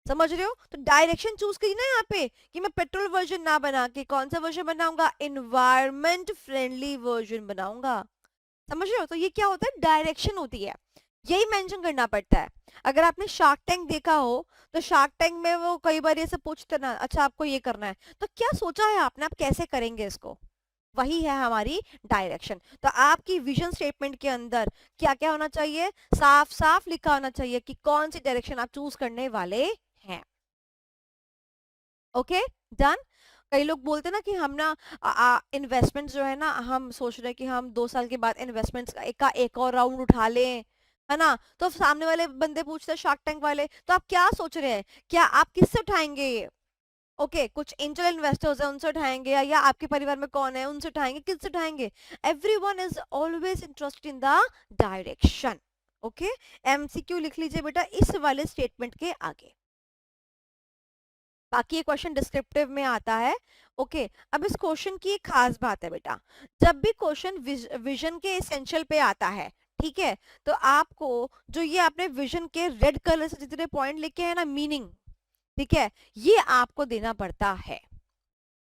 समझ रहे हो? तो डायरेक्शन चूज करी ना यहाँ पे कि मैं पेट्रोल वर्जन ना बना के कौन सा वर्जन बनाऊंगा? एनवायरमेंट फ्रेंडली वर्जन बनाऊंगा. समझ रहे हो? तो ये क्या होता है? डायरेक्शन होती है. यही मेंशन करना पड़ता है. अगर आपने शार्क टैंक देखा हो तो शार्क टैंक में वो कई बार ऐसे पूछते ना, अच्छा आपको ये करना है तो क्या सोचा है आपने, आप कैसे करेंगे इसको? वही है हमारी डायरेक्शन. तो आपकी विजन स्टेटमेंट के अंदर क्या क्या होना चाहिए? साफ साफ लिखा होना चाहिए कि कौन सी डायरेक्शन आप चूज करने वाले हैं. Okay, done. कई लोग बोलते हैं ना कि हम ना इन्वेस्टमेंट जो है ना, हम सोच रहे हैं कि हम 2 साल के बाद इन्वेस्टमेंट्स का एक और राउंड उठा लें, है ना. तो सामने वाले बंदे पूछते हैं शार्क टैंक वाले, तो आप क्या सोच रहे हैं, क्या आप किससे उठाएंगे ये? ओके, कुछ एंजल इन्वेस्टर्स हैं उनसे उठाएंगे, या आपके परिवार में कौन है उनसे उठाएंगे, किससे उठाएंगे? Everyone is always interested in the direction. Okay, MCQ लिख लीजिए बेटा इस वाले स्टेटमेंट के आगे. बाकी ये क्वेश्चन डिस्क्रिप्टिव में आता है. ओके, अब इस क्वेश्चन की एक खास बात है बेटा, जब भी क्वेश्चन विजन के एसेंशियल पे आता है, ठीक है, तो आपको जो ये आपने विजन के रेड कलर से जितने पॉइंट लिखे हैं ना, मीनिंग, ठीक है, ये आपको देना पड़ता है.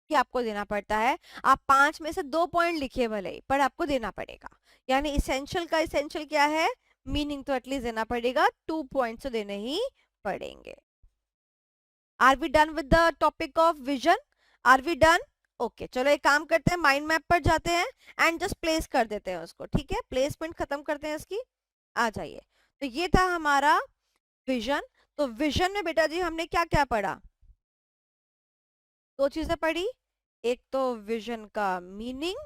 ये आपको देना पड़ता है. आप 5 में से 2 पॉइंट लिखिए भले ही, पर आपको देना पड़ेगा. यानी इसेंशियल का इसेंशियल क्या है? मीनिंग तो एटलीस्ट देना पड़ेगा. 2 पॉइंट्स तो देने ही पड़ेंगे. Are we done with the topic of vision? Are we done? Okay, चलो एक काम करते हैं, माइंड मैप पर जाते हैं एंड जस्ट प्लेस कर देते हैं उसको. ठीक है, प्लेसमेंट खत्म करते हैं इसकी. आ जाइए. तो ये था हमारा विजन. तो विजन में बेटा जी हमने क्या क्या पढ़ा? 2 चीजें पढ़ी. एक तो विजन का मीनिंग,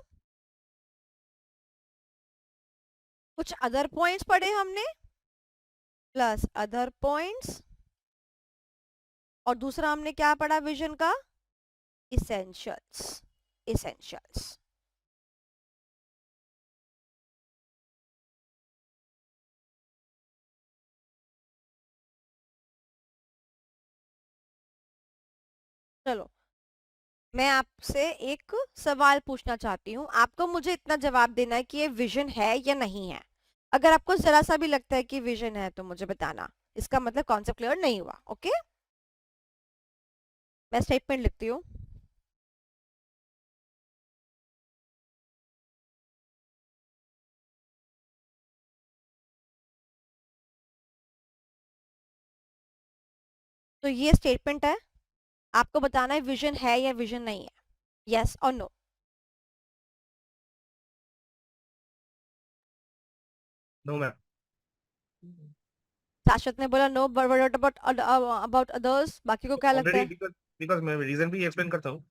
कुछ अदर पॉइंट्स पढ़े हमने, प्लस अदर पॉइंट्स, और दूसरा हमने क्या पढ़ा विजन का? इसेंशियल्स. इसेंशियल्स. चलो, मैं आपसे एक सवाल पूछना चाहती हूँ, आपको मुझे इतना जवाब देना है कि ये विजन है या नहीं है. अगर आपको जरा सा भी लगता है कि विजन है तो मुझे बताना, इसका मतलब कॉन्सेप्ट क्लियर नहीं हुआ. ओके, मैं स्टेटमेंट लिखती हूँ. तो ये स्टेटमेंट है, आपको बताना है विजन है या विजन नहीं है. यस और नो. No, ma'am. शाश्वत ने बोला नो, बट अबाउट अदर्स, बाकी को क्या लगता Already है? because मैं reason भी explain करता हूँ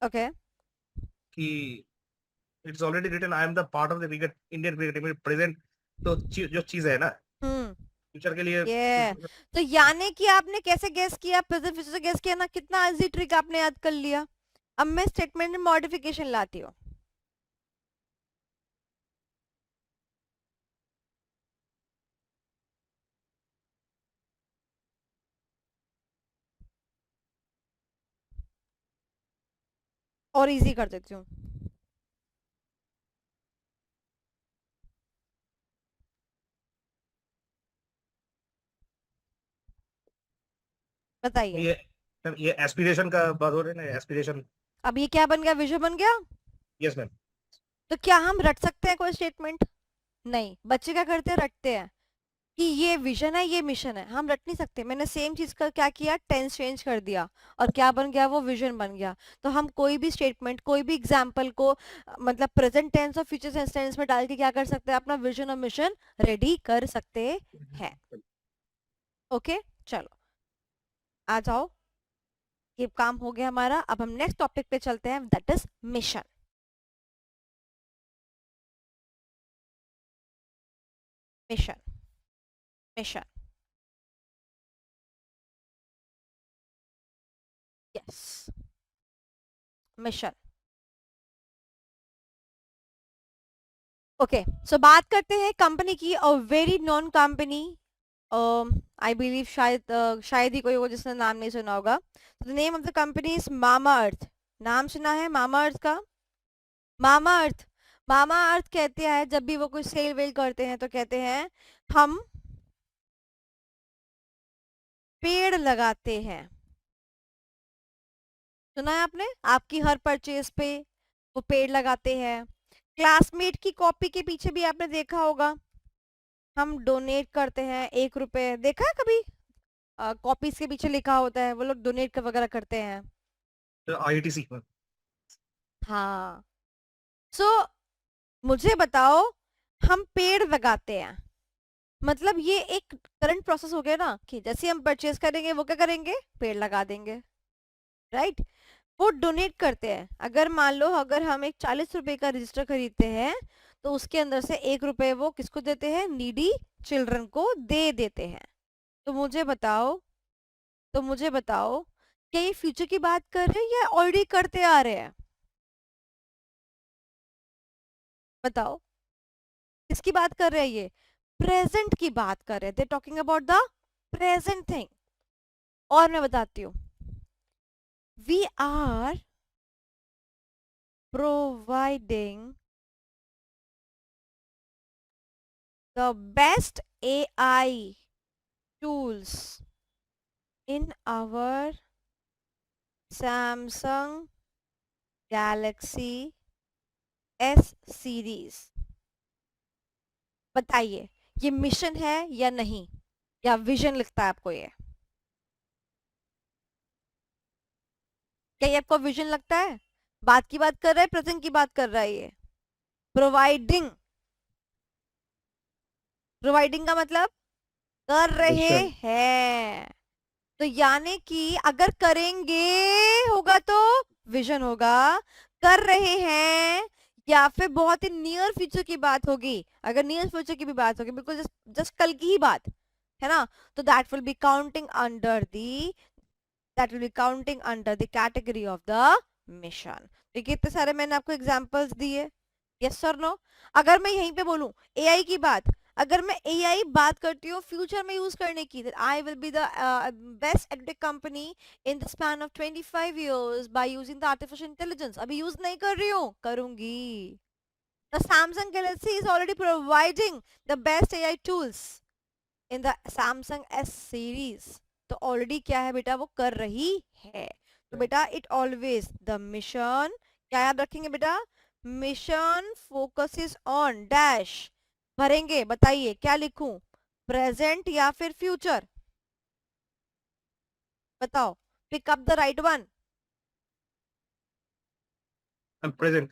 ओके. कि it's already written I am the part of the cricket Indian cricket team present. तो जो चीज है ना हम्म. फ्यूचर के लिए ये तो यानी कि आपने कैसे गेस किया? प्रेजेंट फ्यूचर से गेस किया ना, कितना इजी ट्रिक आपने याद कर लिया. अब मैं स्टेटमेंट में मॉडिफिकेशन लाती हूँ. और इजी कर देती हूँ. बताइए। ये एस्पिरेशन का बात हो रही है ना, एस्पिरेशन। अब ये क्या बन गया, विजन बन गया। Yes ma'am. तो क्या हम रट सकते हैं कोई स्टेटमेंट? नहीं। बच्चे क्या करते हैं, रटते हैं कि ये विजन है ये मिशन है। हम रट नहीं सकते। मैंने सेम चीज का क्या किया, टेंस चेंज कर दिया और क्या बन गया, वो विजन बन गया। तो हम कोई भी स्टेटमेंट, कोई भी एग्जाम्पल को मतलब प्रेजेंट टेंस और फ्यूचर टेंस में डाल के क्या कर सकते हैं, अपना विजन और मिशन रेडी कर सकते हैं। ओके, चलो आ जाओ, ये काम हो गया हमारा। अब हम नेक्स्ट टॉपिक पे चलते हैं, that is mission. Mission, mission, yes, mission. Okay, so बात करते हैं कंपनी की, a very known company. I believe शायद ही कोई होगा जिसने नाम नहीं सुना होगा। The name of the company is Mamaearth. नाम सुना है मामा अर्थ का? मामा अर्थ, मामा अर्थ कहते हैं जब भी वो कुछ सेल वेल करते हैं तो कहते हैं हम पेड़ लगाते हैं। सुना है आपने? आपकी हर परचेज पे वो पेड़ लगाते हैं। क्लासमेट की कॉपी के पीछे भी आपने देखा होगा, हम डोनेट करते हैं 1 रुपए। देखा है कभी? कॉपीज के पीछे लिखा होता है, वो लोग डोनेट वगैरह करते हैं। ITC ma'am. हाँ। सो मुझे बताओ, हम पेड़ लगाते हैं, मतलब ये एक करंट प्रोसेस हो गया ना, कि जैसे हम परचेज करेंगे वो क्या करेंगे, पेड़ लगा देंगे, राइट। वो डोनेट करते हैं। अगर मान लो अगर हम एक 40 रुपए का रजिस्टर खरीदते हैं तो उसके अंदर से 1 रुपए वो किसको देते हैं, नीडी चिल्ड्रन को दे देते हैं। तो मुझे बताओ, तो मुझे बताओ, क्या ये फ्यूचर की बात कर रहे हैं या ऑलरेडी करते आ रहे हैं? बताओ, किसकी बात कर रहे हैं ये? प्रेजेंट की बात कर रहे हैं। They're talking about the present thing. और मैं बताती हूँ, we are providing the best AI tools in our Samsung Galaxy S series। बताइए, ये मिशन है या नहीं, या विजन लगता है आपको ये? क्या ये आपको विजन लगता है? बात की बात कर रहा है, प्रेजेंट की बात कर रहा है ये? प्रोवाइडिंग, प्रोवाइडिंग का मतलब कर रहे मिशन। हैं। तो यानी कि अगर करेंगे होगा तो विजन होगा, कर रहे हैं या फिर बहुत ही नियर फ्यूचर की बात होगी। अगर नियर फ्यूचर की भी बात होगी, बिल्कुल जस्ट जस्ट कल की ही बात है ना, तो that will be counting under the category of the mission. देखिए इतने सारे मैंने आपको एग्जांपल्स दिए, यस और नो। अगर मैं यहीं पे बोलूं एआई की बात, अगर मैं एआई बात करती हूँ फ्यूचर में यूज करने की, I will be the best edtech company in the span of 25 years by using the artificial intelligence. अभी यूज नहीं कर रही हूँ, करूंगी। The Samsung Galaxy is already providing the best AI tools in the Samsung S series. तो ऑलरेडी क्या है बेटा, वो कर रही है। तो बेटा इट ऑलवेज द मिशन, क्या याद रखेंगे बेटा, मिशन फोकसेस ऑन डैश। भरेंगे, बताइए क्या लिखूं, प्रेजेंट या फिर फ्यूचर? बताओ, pick up the right one. Present.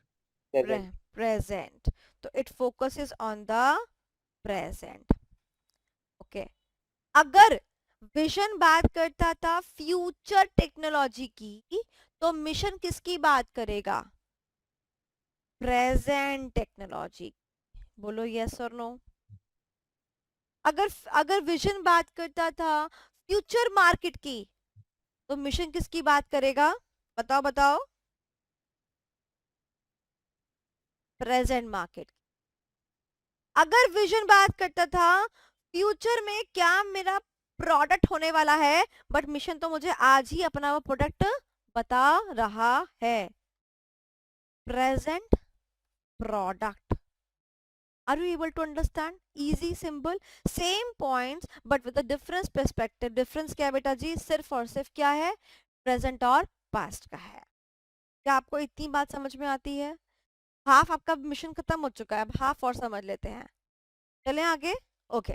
Present. Present. तो it focuses on the present. Okay, अगर विजन बात करता था फ्यूचर टेक्नोलॉजी की, तो मिशन किसकी बात करेगा, प्रेजेंट टेक्नोलॉजी। बोलो यस और नो। अगर अगर विजन बात करता था फ्यूचर मार्केट की, तो मिशन किसकी बात करेगा, बताओ बताओ, प्रेजेंट मार्केट। अगर विजन बात करता था फ्यूचर में क्या मेरा प्रोडक्ट होने वाला है, बट मिशन तो मुझे आज ही अपना वो प्रोडक्ट बता रहा है, present product. Are you able to understand? Easy, simple, same points but with a different perspective. Difference क्या है बेटा जी? सिर्फ और सिर्फ क्या है? प्रेजेंट और पास्ट का है। क्या आपको इतनी बात समझ में आती है? हाफ आपका मिशन खत्म हो चुका है, अब हाफ और समझ लेते हैं। चलें आगे। ओके,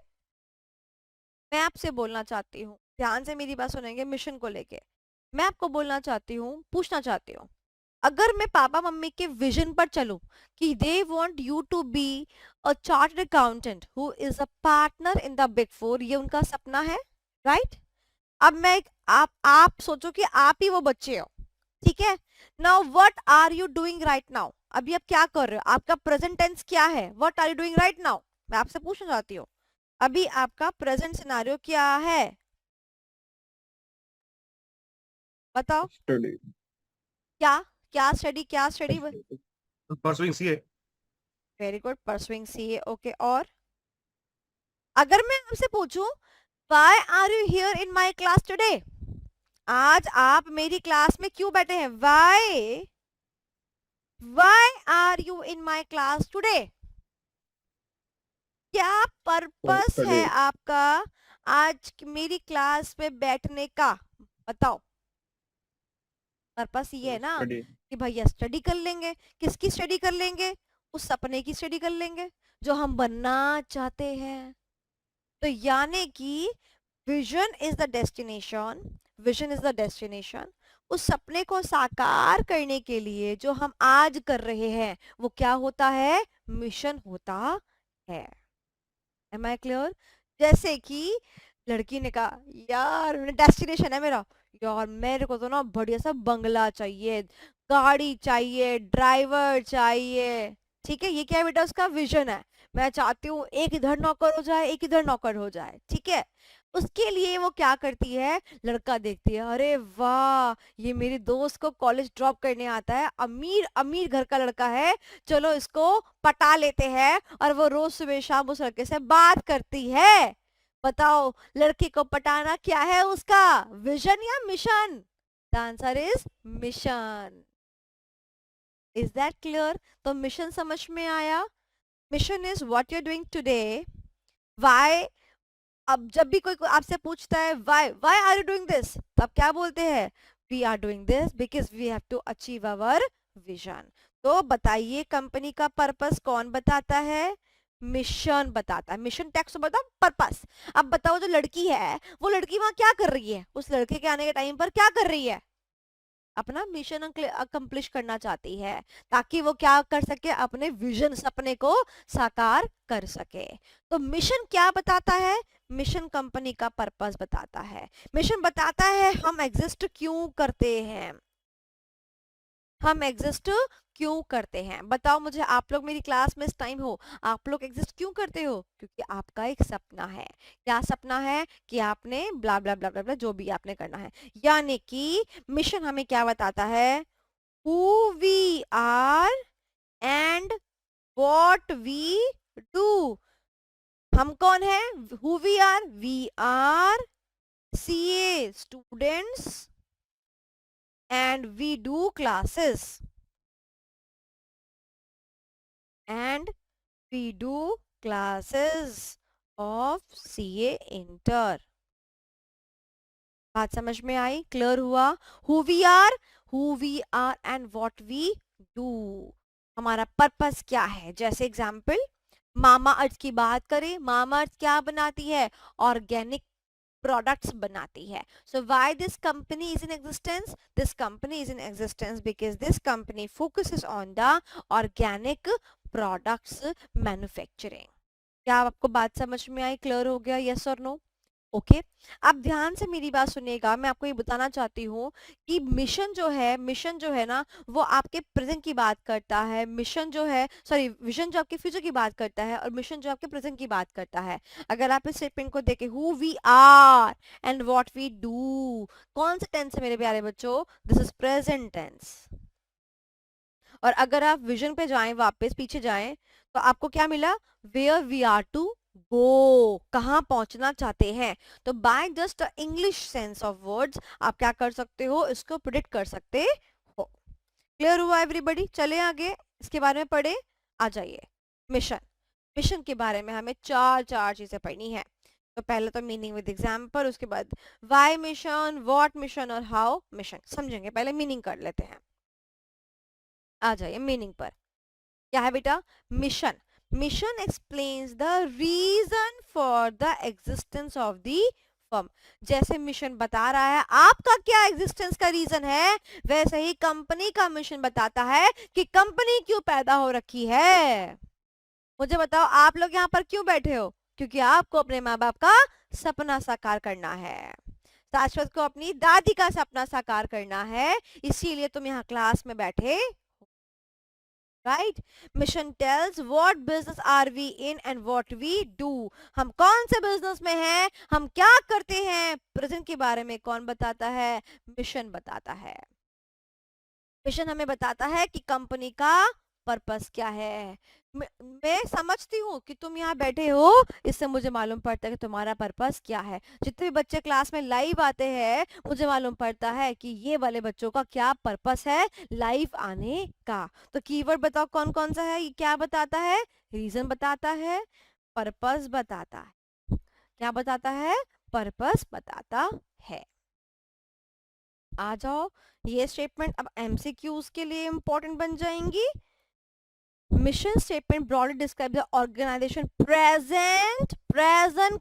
मैं आपसे बोलना चाहती हूँ, ध्यान से मेरी बात सुनेंगे मिशन को लेके। मैं आपको बोलना चाहती हूँ, पूछना चाहती हूँ, अगर मैं पापा मम्मी के विजन पर चलूं कि they want you to be a chartered accountant who is a partner in the big four, ये उनका सपना है, राइट? अब मैं आप सोचो कि आप ही वो बच्चे हो, ठीक है? Now what are you doing right now? अभी आप क्या कर रहे हो? आपका प्रेजेंट टेंस क्या है? What are you doing right now? मैं आपसे पूछना चाहती हूँ, अभी आपका प्रेजेंट सिनारियो क्या है? बताओ। स्टडी। क्या क्या स्टडी, क्या study? pursuing CA. Very good, pursuing CA. Okay, और अगर मैं आपसे पूछूं why are you here in my class today, आज आप मेरी क्लास में क्यों बैठे हैं? Why are you in my class today? क्या पर्पस है स्टडी। आपका आज मेरी क्लास में बैठने का? बताओ। पर्पस ये है ना स्टडी। कि भैया स्टडी कर लेंगे। किसकी स्टडी कर लेंगे? उस सपने की स्टडी कर लेंगे जो हम बनना चाहते हैं। तो यानी कि vision is the destination, vision is the destination. उस सपने को साकार करने के लिए जो हम आज कर रहे हैं वो क्या होता है? मिशन होता है। Am I clear? जैसे कि लड़की ने कहा यार डेस्टिनेशन है मेरा, यार मेरे को तो ना बढ़िया सा बंगला चाहिए, गाड़ी चाहिए, ड्राइवर चाहिए, ठीक है? ये क्या है बेटा? उसका विजन है। मैं चाहती हूँ एक इधर नौकर हो जाए, एक इधर नौकर हो जाए, ठीक है? उसके लिए वो क्या करती है? लड़का देखती है, अरे वाह ये मेरी दोस्त को कॉलेज ड्रॉप करने आता है, अमीर अमीर घर का लड़का है, चलो इसको पटा लेते हैं। और वो रोज सुबह शाम उस लड़के से बात करती है। बताओ लड़की को पटाना क्या है उसका विजन या mission? The answer is mission. Is that clear? तो मिशन समझ में आया? Mission is what you are doing today. Why? अब जब भी कोई आपसे पूछता है why why are you doing this, तो आप क्या बोलते हैं? We are doing this because we have to achieve our vision. तो बताइए कंपनी का पर्पस कौन बताता है? मिशन बताता है। मिशन टेक्स्ट बताओ, पर्पस। अब बताओ जो लड़की है वो लड़की वहां क्या कर रही है? उस लड़के के आने के टाइम पर क्या कर रही है? अपना मिशन अकम्प्लिश करना चाहती है ताकि वो क्या कर सके? अपने विजन, सपने को साकार कर सके। तो मिशन क्या बताता है? मिशन कंपनी का पर्पस बताता है। मिशन बताता है हम एग्जिस्ट क्यों करते हैं, हम एग्जिस्ट क्यों करते हैं। बताओ मुझे, आप लोग मेरी क्लास में इस टाइम हो, आप लोग एग्जिस्ट क्यों करते हो? क्योंकि आपका एक सपना है। क्या सपना है? कि आपने ब्ला ब्ला ब्ला ब्ला ब्ला जो भी आपने करना है। यानी कि मिशन हमें क्या बताता है? Who we are and what we do. हम कौन है? Who we are CA students and we do classes and we do classes of CA Inter। बात समझ में आई? क्लियर हुआ? Who we are and what we do. हमारा पर्पस क्या है? जैसे एग्जाम्पल मामा अर्थ की बात करें, मामा अर्थ क्या बनाती है? ऑर्गेनिक products बनाती है। So why this company is in existence? This company is in existence because this company focuses on the organic products manufacturing। क्या आपको बात समझ में आई? क्लियर हो गया? यस और नो? ओके, आप ध्यान से मेरी बात सुनिएगा। मैं आपको ये बताना चाहती हूँ कि मिशन जो है ना वो आपके प्रेजेंट की बात करता है। मिशन जो है, सॉरी, विजन जो आपके फ्यूचर की बात करता है और मिशन जो आपके प्रेजेंट की बात करता है। अगर आप इस स्टेटमेंट को देखें, who we are and what we do, कौन सा टेंस है मेरे प्यारे बच्चों? This is present tense. और अगर आप विजन पे जाएं, वापस पीछे जाएं, तो आपको क्या मिला? Where we are to go, कहाँ पहुंचना चाहते हैं। तो by just English sense of words आप क्या कर सकते हो? इसको प्रिडिक्ट कर सकते हो। क्लियर हुआ एवरीबॉडी? चले आगे, इसके बारे में पढ़े, आ जाइए। मिशन, मिशन के बारे में हमें चार चीजें पढ़नी है। तो पहले तो मीनिंग विद एग्जाम्पल, उसके बाद वाई मिशन, व्हाट मिशन और हाउ मिशन समझेंगे। पहले मीनिंग कर लेते हैं। आ जाइए मीनिंग पर। क्या है बेटा? Mission. Mission explains the reason for the existence of the firm. जैसे मिशन बता रहा है आपका क्या एग्जिस्टेंस का रीजन है, वैसे ही कंपनी का मिशन बताता है कि कंपनी क्यों पैदा हो रखी है। मुझे बताओ, आप लोग यहाँ पर क्यों बैठे हो? क्योंकि आपको अपने माँ बाप का सपना साकार करना है। शाश्वत को अपनी दादी का सपना साकार करना है, इसीलिए तुम यहाँ क्लास में बैठे। Right? Mission tells what business are we in and what we do. हम कौन से बिजनेस में हैं, हम क्या करते हैं, प्रेजेंट के बारे में कौन बताता है? मिशन बताता है। मिशन हमें बताता है कि कंपनी का पर्पस क्या है। मैं समझती हूँ कि तुम यहाँ बैठे हो, इससे मुझे मालूम पड़ता है कि तुम्हारा पर्पस क्या है। जितने भी बच्चे क्लास में लाइव आते हैं, मुझे मालूम पड़ता है कि ये वाले बच्चों का क्या पर्पस है लाइव आने का। तो कीवर्ड बताओ कौन कौन सा है, ये क्या बताता है? रीजन बताता है, पर्पस बताता है। क्या बताता है? पर्पस बताता है। आ जाओ, ये स्टेटमेंट अब एमसीक्यूज के लिए इंपॉर्टेंट बन जाएंगी। Mission statement broadly describe the organization present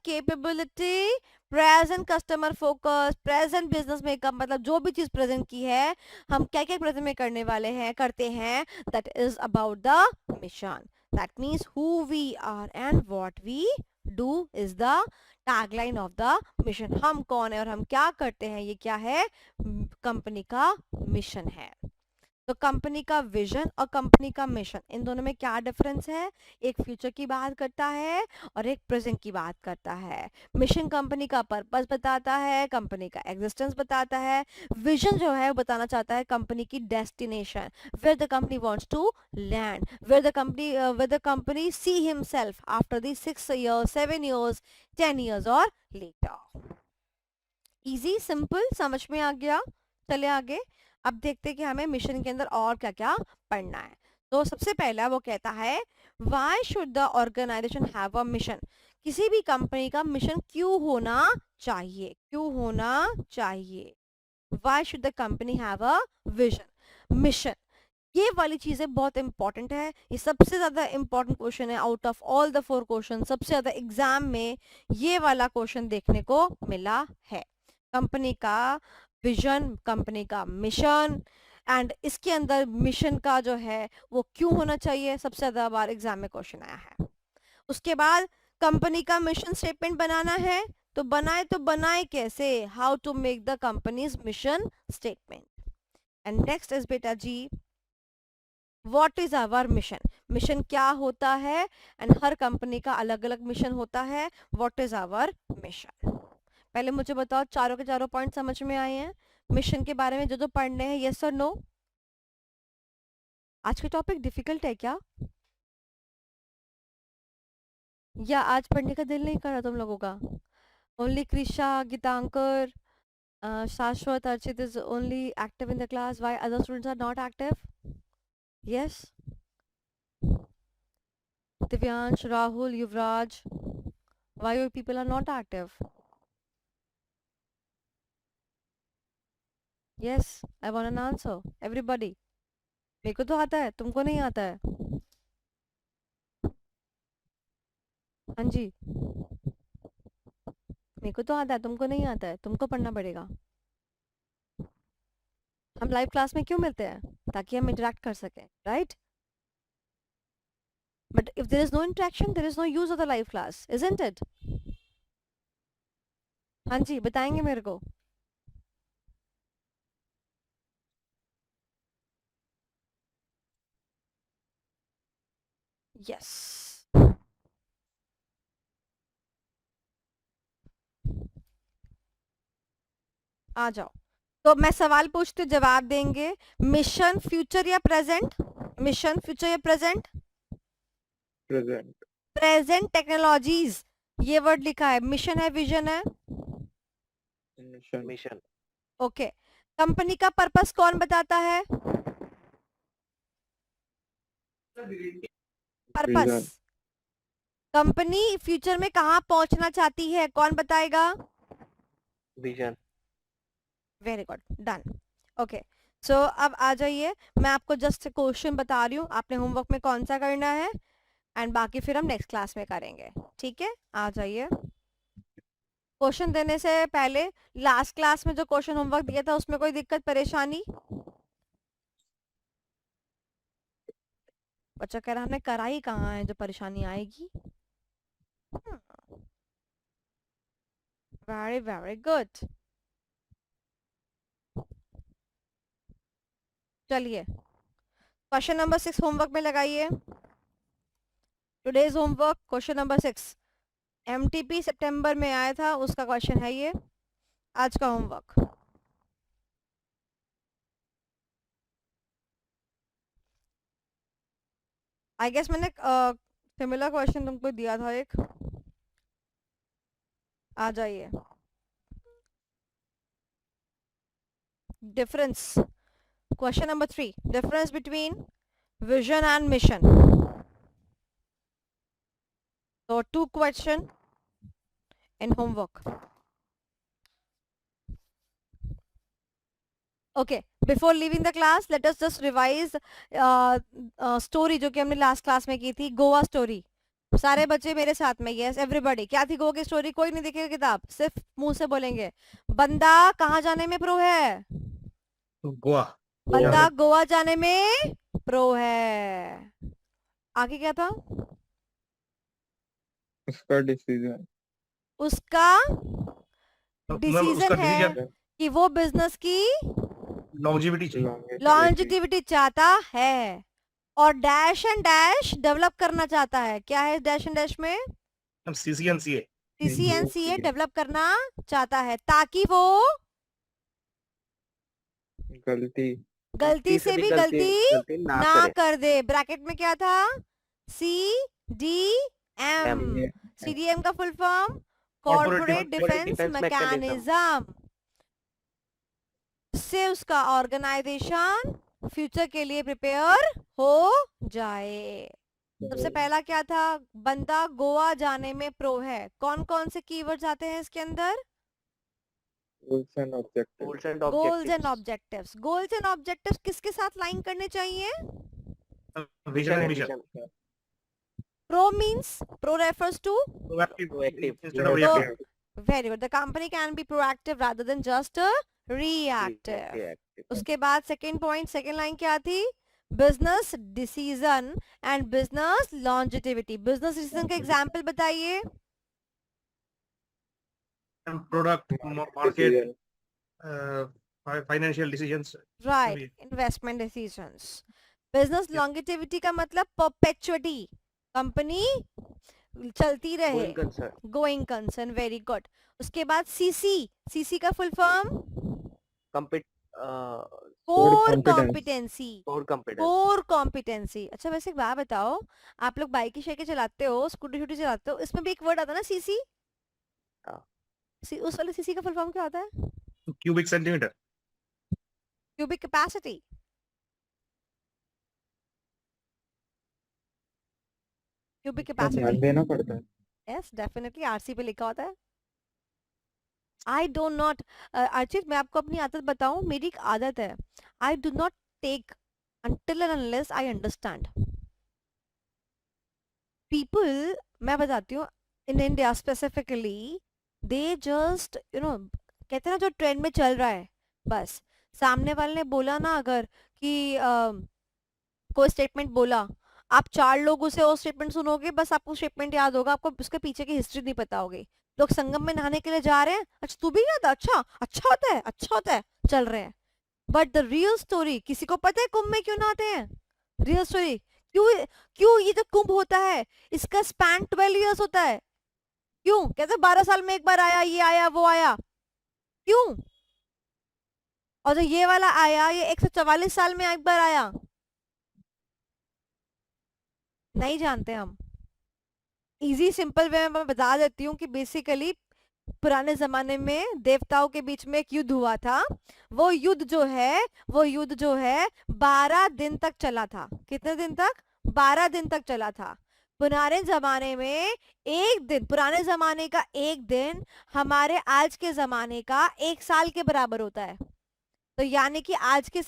capability, present customer focus, present business makeup, मतलब जो भी चीज प्रेजेंट की है, हम क्या क्या प्रेजेंट में करने वाले हैं, करते हैं, that is about the mission. That means who we are and what we do is the tagline of the mission. हम कौन है और हम क्या करते हैं, ये क्या है? कंपनी का मिशन है। तो कंपनी का विजन और कंपनी का मिशन, इन दोनों में क्या डिफरेंस है? एक फ्यूचर की बात करता है और एक प्रेजेंट की बात करता है। मिशन कंपनी का पर्पस बताता है, कंपनी का एग्जिस्टेंस बताता है। विजन जो है वो बताना चाहता है कंपनी की destination, where the company wants to land, where the company see himself after the 6 years, 7 years, 10 years और लेटर। इजी, सिंपल, समझ में आ गया? चले आगे। अब देखते हैं कि हमें मिशन के अंदर और क्या क्या पढ़ना है। तो सबसे पहला वो कहता है, why should the organisation have a mission. किसी भी कंपनी का मिशन क्यों होना चाहिए, क्यों होना चाहिए? Y should the company have a vision, mission. ये वाली चीजें बहुत इंपॉर्टेंट है। ये सबसे ज्यादा इंपॉर्टेंट क्वेश्चन है out of all the 4 question. सबसे ज्यादा एग्जाम में ये वाला क्वेश्चन देखने को मिला है। कंपनी का विजन, कंपनी का मिशन, एंड इसके अंदर मिशन का जो है वो क्यों होना चाहिए, सबसे ज्यादा बार एग्जाम में क्वेश्चन आया है। उसके बाद कंपनी का मिशन स्टेटमेंट बनाना है, तो बनाए कैसे? How to make the company's mission statement. And next is बेटा जी, what is our mission. Mission क्या होता है, एंड हर कंपनी का अलग अलग मिशन होता है। What is our mission? पहले मुझे बताओ, चारों के चारों पॉइंट समझ में आए हैं मिशन के बारे में जो जो पढ़ने हैं? यस और नो? आज का टॉपिक डिफिकल्ट है क्या, या आज पढ़ने का दिल नहीं कर रहा तुम लोगों का? Only Krisha, Geetankar, Shashwat, Archit is only active in the class, why other students are not active? Yes, Divyansh, Rahul, Yuvraj, why you people are not active? Yes, I want an answer, everybody. मेरे को तो आता है, तुमको नहीं आता है? हाँ जी, मेरे को तो आता है, तुमको नहीं आता है, तुमको पढ़ना पड़ेगा। हम लाइव क्लास में क्यों मिलते हैं? ताकि हम इंटरेक्ट कर सकें, right? But if there is no interaction, there is no use of the live class, isn't it? हाँ जी, बताएंगे मेरे को। यस, आ जाओ। तो मैं सवाल पूछती हूँ, जवाब देंगे। मिशन फ्यूचर या प्रेजेंट? मिशन फ्यूचर या प्रेजेंट? प्रेजेंट। प्रेजेंट टेक्नोलॉजीज, ये वर्ड लिखा है। मिशन है, विजन है? मिशन। मिशन। ओके। कंपनी का पर्पस कौन बताता है? Purpose, vision. कंपनी फ्यूचर में कहाँ पहुंचना चाहती है, कौन बताएगा? Vision. Very good, done. Okay, so अब आ जाइए, मैं आपको जस्ट क्वेश्चन बता रही हूँ, आपने होमवर्क में कौन सा करना है, एंड बाकी फिर हम नेक्स्ट क्लास में करेंगे, ठीक है? आ जाइए। क्वेश्चन देने से पहले लास्ट क्लास में जो क्वेश्चन होमवर्क दिया था उसमें कोई दिक्कत परेशानी? बच्चा कह रहा हमने करा ही कहाँ है जो परेशानी आएगी। Very very good. चलिए क्वेश्चन नंबर 6 होमवर्क में लगाइए। Today's homework question number 6 MTP सितंबर में आया था, उसका क्वेश्चन है ये आज का होमवर्क। आई गेस मैंने सिमिलर क्वेश्चन तुमको दिया था एक। आ जाइए। Difference, question number 3, difference between vision and mission. So 2 question in homework. Okay, before leaving the class, let us just revise story जो कि हमने लास्ट क्लास में की थी, गोवा स्टोरी। सारे बच्चे मेरे साथ में, यस एवरीबॉडी। क्या थी गोवा की स्टोरी? कोई नहीं देखेगा किताब, सिर्फ मुंह से बोलेंगे। बंदा कहाँ जाने में प्रो है? गोवा। बंदा गोवा जाने में प्रो है। आगे क्या था? उसका डिसीजन, उसका मैम डिसीजन उसका है डिसीजन कि वो बिजनेस की लॉन्जिविटी चाहिए। लॉन्जिटिविटी चाहता है और डैश एंड डैश डेवलप करना चाहता है। क्या है डैश एंड डैश में? हम सीसीएनसीए सीसीएनसीए डेवलप करना चाहता है ताकि वो गलती से भी गलती ना कर दे। ब्रैकेट में क्या था? CDM। CDM का full form corporate defence mechanism. इससे उसका ऑर्गेनाइजेशन फ्यूचर के लिए प्रिपेयर हो जाए। सबसे पहला क्या था? बंदा गोवा जाने में प्रो है। कौन कौन से कीवर्ड्स आते हैं इसके अंदर? Goals and objective. Goals and objectives. Goals and objectives किसके साथ लाइन करने चाहिए? Vision mission. Pro means, pro refers to proactive instead of So, reactive. very good. The company can be proactive rather than just reactive. उसके बाद सेकेंड पॉइंट, सेकेंड लाइन क्या थी? Business decision and business longevity. Business decision का एग्जांपल बताइए। Product market financial decisions. Right, investment decisions. Business longevity का मतलब परपेचुइटी, कंपनी चलती रहे, गोइंग कंसर्न। Very good. उसके बाद सीसी, सीसी का full form core competency. Core competency. अच्छा वैसे एक बात बताओ, आप लोग बाइक की शेके चलाते हो, स्कूटी शूटी चलाते हो, इसमें भी एक वर्ड आता है ना सीसी? उस वाले सीसी का फुल फॉर्म क्या होता है? Cubic centimetre. Cubic capacity. Cubic capacity ध्यान देना पड़ता है। यस डेफिनेटली, आरसी पे लिखा होता है। आई डोंट नॉट अर्चित, मैं आपको अपनी आदत बताऊं, मेरी एक आदत है, I do not take until and unless I understand. People, मैं बताती हूँ, in India specifically, they just, you know, कहते हैं ना जो ट्रेंड में चल रहा है, बस सामने वाले ने बोला ना अगर कि कोई स्टेटमेंट बोला, आप 4 लोगों से वो स्टेटमेंट सुनोगे, बस आपको स्टेटमेंट याद होगा, आपको उसके पीछे की हिस्ट्री नहीं पता होगी। लोग संगम में नहाने के लिए जा रहे हैं, अच्छा तू भी गया था, अच्छा अच्छा होता है, अच्छा होता है, चल रहे हैं। बट द रियल स्टोरी, किसी को पता है कुंभ में क्यों नहाते हैं? रियल स्टोरी, क्यों क्यों ये जो कुंभ होता है इसका स्पैन 12 इयर्स होता है। क्यों? कहते 12 साल में एक बार आया, ये आया वो आया, क्यों? और जो ये वाला आया, ये 144 साल में एक बार आया। नहीं जानते हम। इजी सिंपल वे में मैं बता देती हूँ कि बेसिकली पुराने जमाने में देवताओं के बीच में एक युद्ध हुआ था। वो युद्ध जो है 12 दिन तक चला था। कितने दिन तक? 12 दिन तक चला था। पुराने जमाने में एक दिन, पुराने जमाने का एक दिन हमारे आज के जमाने का 1 साल के बराबर होता है। तो यानी कि आज के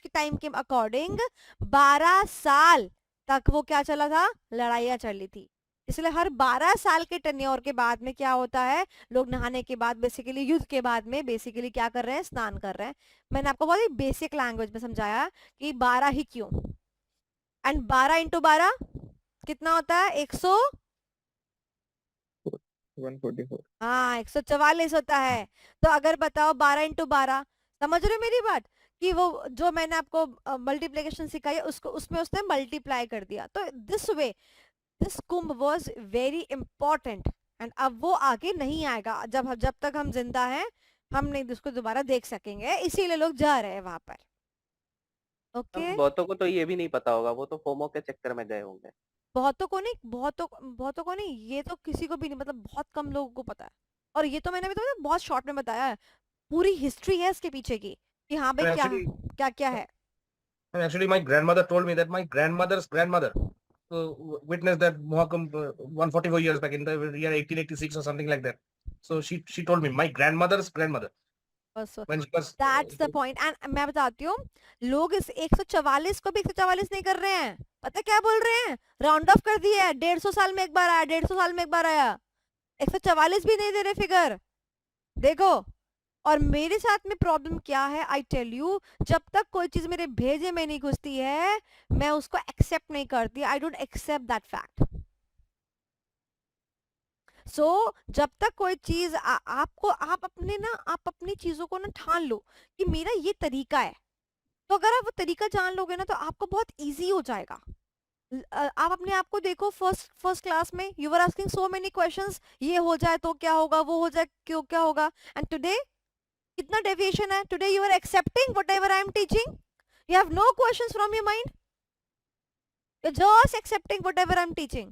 टाइम के अकॉर्डिंग 12 साल तक वो क्या चला था, लड़ाइयाँ चली थी। इसलिए हर 12 साल के टेन्योर के बाद में क्या होता है, लोग नहाने के बाद बेसिकली, युद्ध के बाद में बेसिकली क्या कर रहे हैं, स्नान कर रहे हैं। मैंने आपको बहुत ही बेसिक लैंग्वेज में समझाया कि 12 ही क्यों। एंड 12 इंटू 12 कितना होता है, 144. हाँ 144 होता है। तो अगर बताओ 12 इंटू 12, समझ रहे हो मेरी बात, कि वो जो मैंने आपको मल्टीप्लिकेशन सिखाई है उसको उसमें उसने मल्टीप्लाई कर दिया। तो this way this Kumbh was very important. And अब वो आगे नहीं आएगा, जब तक हम जिंदा हैं हम नहीं उसको दोबारा देख सकेंगे, इसीलिए लोग जा रहे हैं वहां पर। ओके अब बहुतों को तो ये भी नहीं पता होगा, वो तो फोमो के चक्कर में गए होंगे। बहुतों को नहीं, ये तो किसी को भी नहीं, मतलब बहुत कम लोगों को पता है। और ये तो मैंने भी तो बहुत शॉर्ट में बताया है, पूरी हिस्ट्री है इसके पीछे की, कि हाँ भाई And क्या actually, क्या क्या है। and actually, my grandmother told me that my grandmother's grandmother witnessed that Mohakam 144 years back in the year 1886 or something like that. So she told me my grandmother's grandmother बस when she was that's the point. And मैं बताती हूँ, लोग इस 144 को भी 144 नहीं कर रहे हैं, पता क्या बोल रहे हैं, राउंड ऑफ कर दिया है, 150 साल में एक बार आया, 150 साल में एक बार आया, 144 भी नहीं दे रहे फिगर। देखो, और मेरे साथ में प्रॉब्लम क्या है, आई टेल यू, जब तक कोई चीज मेरे भेजे में नहीं घुसती है मैं उसको एक्सेप्ट नहीं करती, I don't accept that fact. So जब तक कोई चीज आपको, आप अपनी चीजों को ना ठान लो कि मेरा ये तरीका है, तो अगर आप वो तरीका जान लोगे ना तो आपको बहुत इजी हो जाएगा। आप अपने आप को देखो, फर्स्ट क्लास में you were asking so many questions, ये हो जाए तो क्या होगा, वो हो जाए क्यों क्या होगा, एंड टुडे कितना डेविएशन है, today you are accepting whatever I am teaching, you have no questions from your mind, you're just accepting whatever I'm teaching।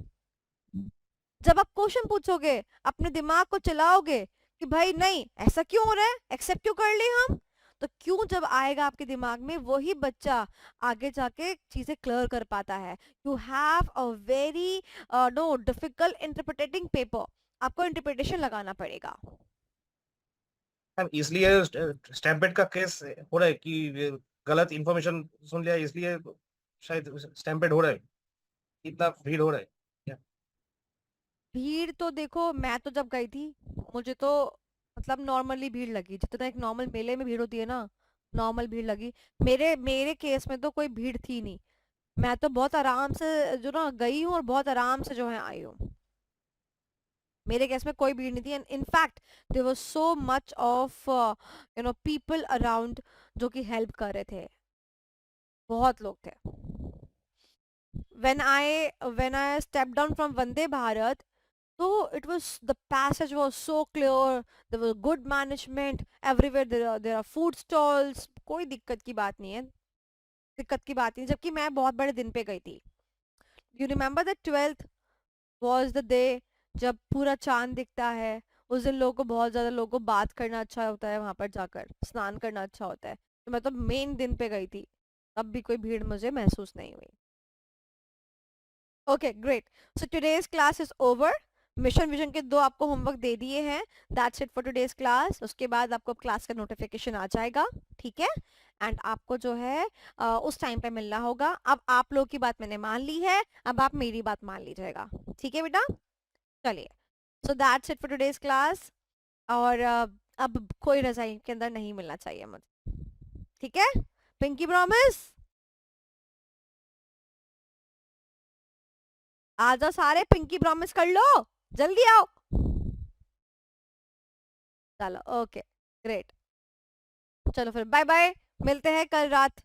जब आप क्वेश्चन पूछोगे, अपने दिमाग को चलाओगे कि भाई नहीं ऐसा क्यों हो रहा है, एक्सेप्ट क्यों कर लिए हम, तो क्यों जब आएगा आपके दिमाग में, वही बच्चा आगे जाके चीजें क्लियर कर पाता है। You have a very know difficult interpreting paper, आपको इंटरप्रिटेशन लगाना पड़ेगा। इसलिए स्टैम्पेड का केस हो रहा है कि गलत इंफॉर्मेशन सुन लिया, इसलिए शायद स्टैम्पेड हो रहा है, इतना भीड़ हो रहा है। भीड़ तो देखो, मैं तो जब गई थी मुझे तो मतलब नॉर्मली भीड़ लगी, जितना एक नॉर्मल मेले में भीड़ होती है ना, नॉर्मल भीड़ लगी। मेरे मेरे केस में तो कोई भीड़ थी नहीं, मैं तो बहुत आराम से जो ना गई हूँ और बहुत आराम से जो है आई हूँ। मेरे केस में कोई भीड़ नहीं थी, and in fact there was so much of people around जो कि हेल्प कर रहे थे, बहुत लोग थे। when I stepped down from Vande Bharat, so it was, the passage was so clear, there was good management everywhere, there are food stalls, कोई दिक्कत की बात नहीं है, दिक्कत की बात नहीं, जबकि मैं बहुत बड़े दिन पे गई थी। You remember the 12th was the day जब पूरा चांद दिखता है, उस दिन लोगों को, बहुत ज्यादा लोगों को बात करना अच्छा होता है, वहां पर जाकर स्नान करना अच्छा होता है, तो मैं तो मेन दिन पे गई थी, तब भी कोई भीड़ मुझे महसूस नहीं हुई। Okay great, so today's class is over. Mission vision के 2 आपको होमवर्क दे दिए हैं, that's it for today's class. उसके बाद आपको क्लास का नोटिफिकेशन आ जाएगा, ठीक है, एंड आपको जो है उस टाइम पे मिलना होगा। अब आप लोग की बात मैंने मान ली है, अब आप मेरी बात मान लीजिएगा, ठीक है बेटा, चलिए। So that's it for today's class, और अब कोई रजाई के अंदर नहीं मिलना चाहिए मुझे, ठीक है, पिंकी प्रॉमिस। आ जाओ सारे, पिंकी प्रॉमिस कर लो, जल्दी आओ। चलो ओके ग्रेट, चलो फिर बाय बाय, मिलते हैं कल रात।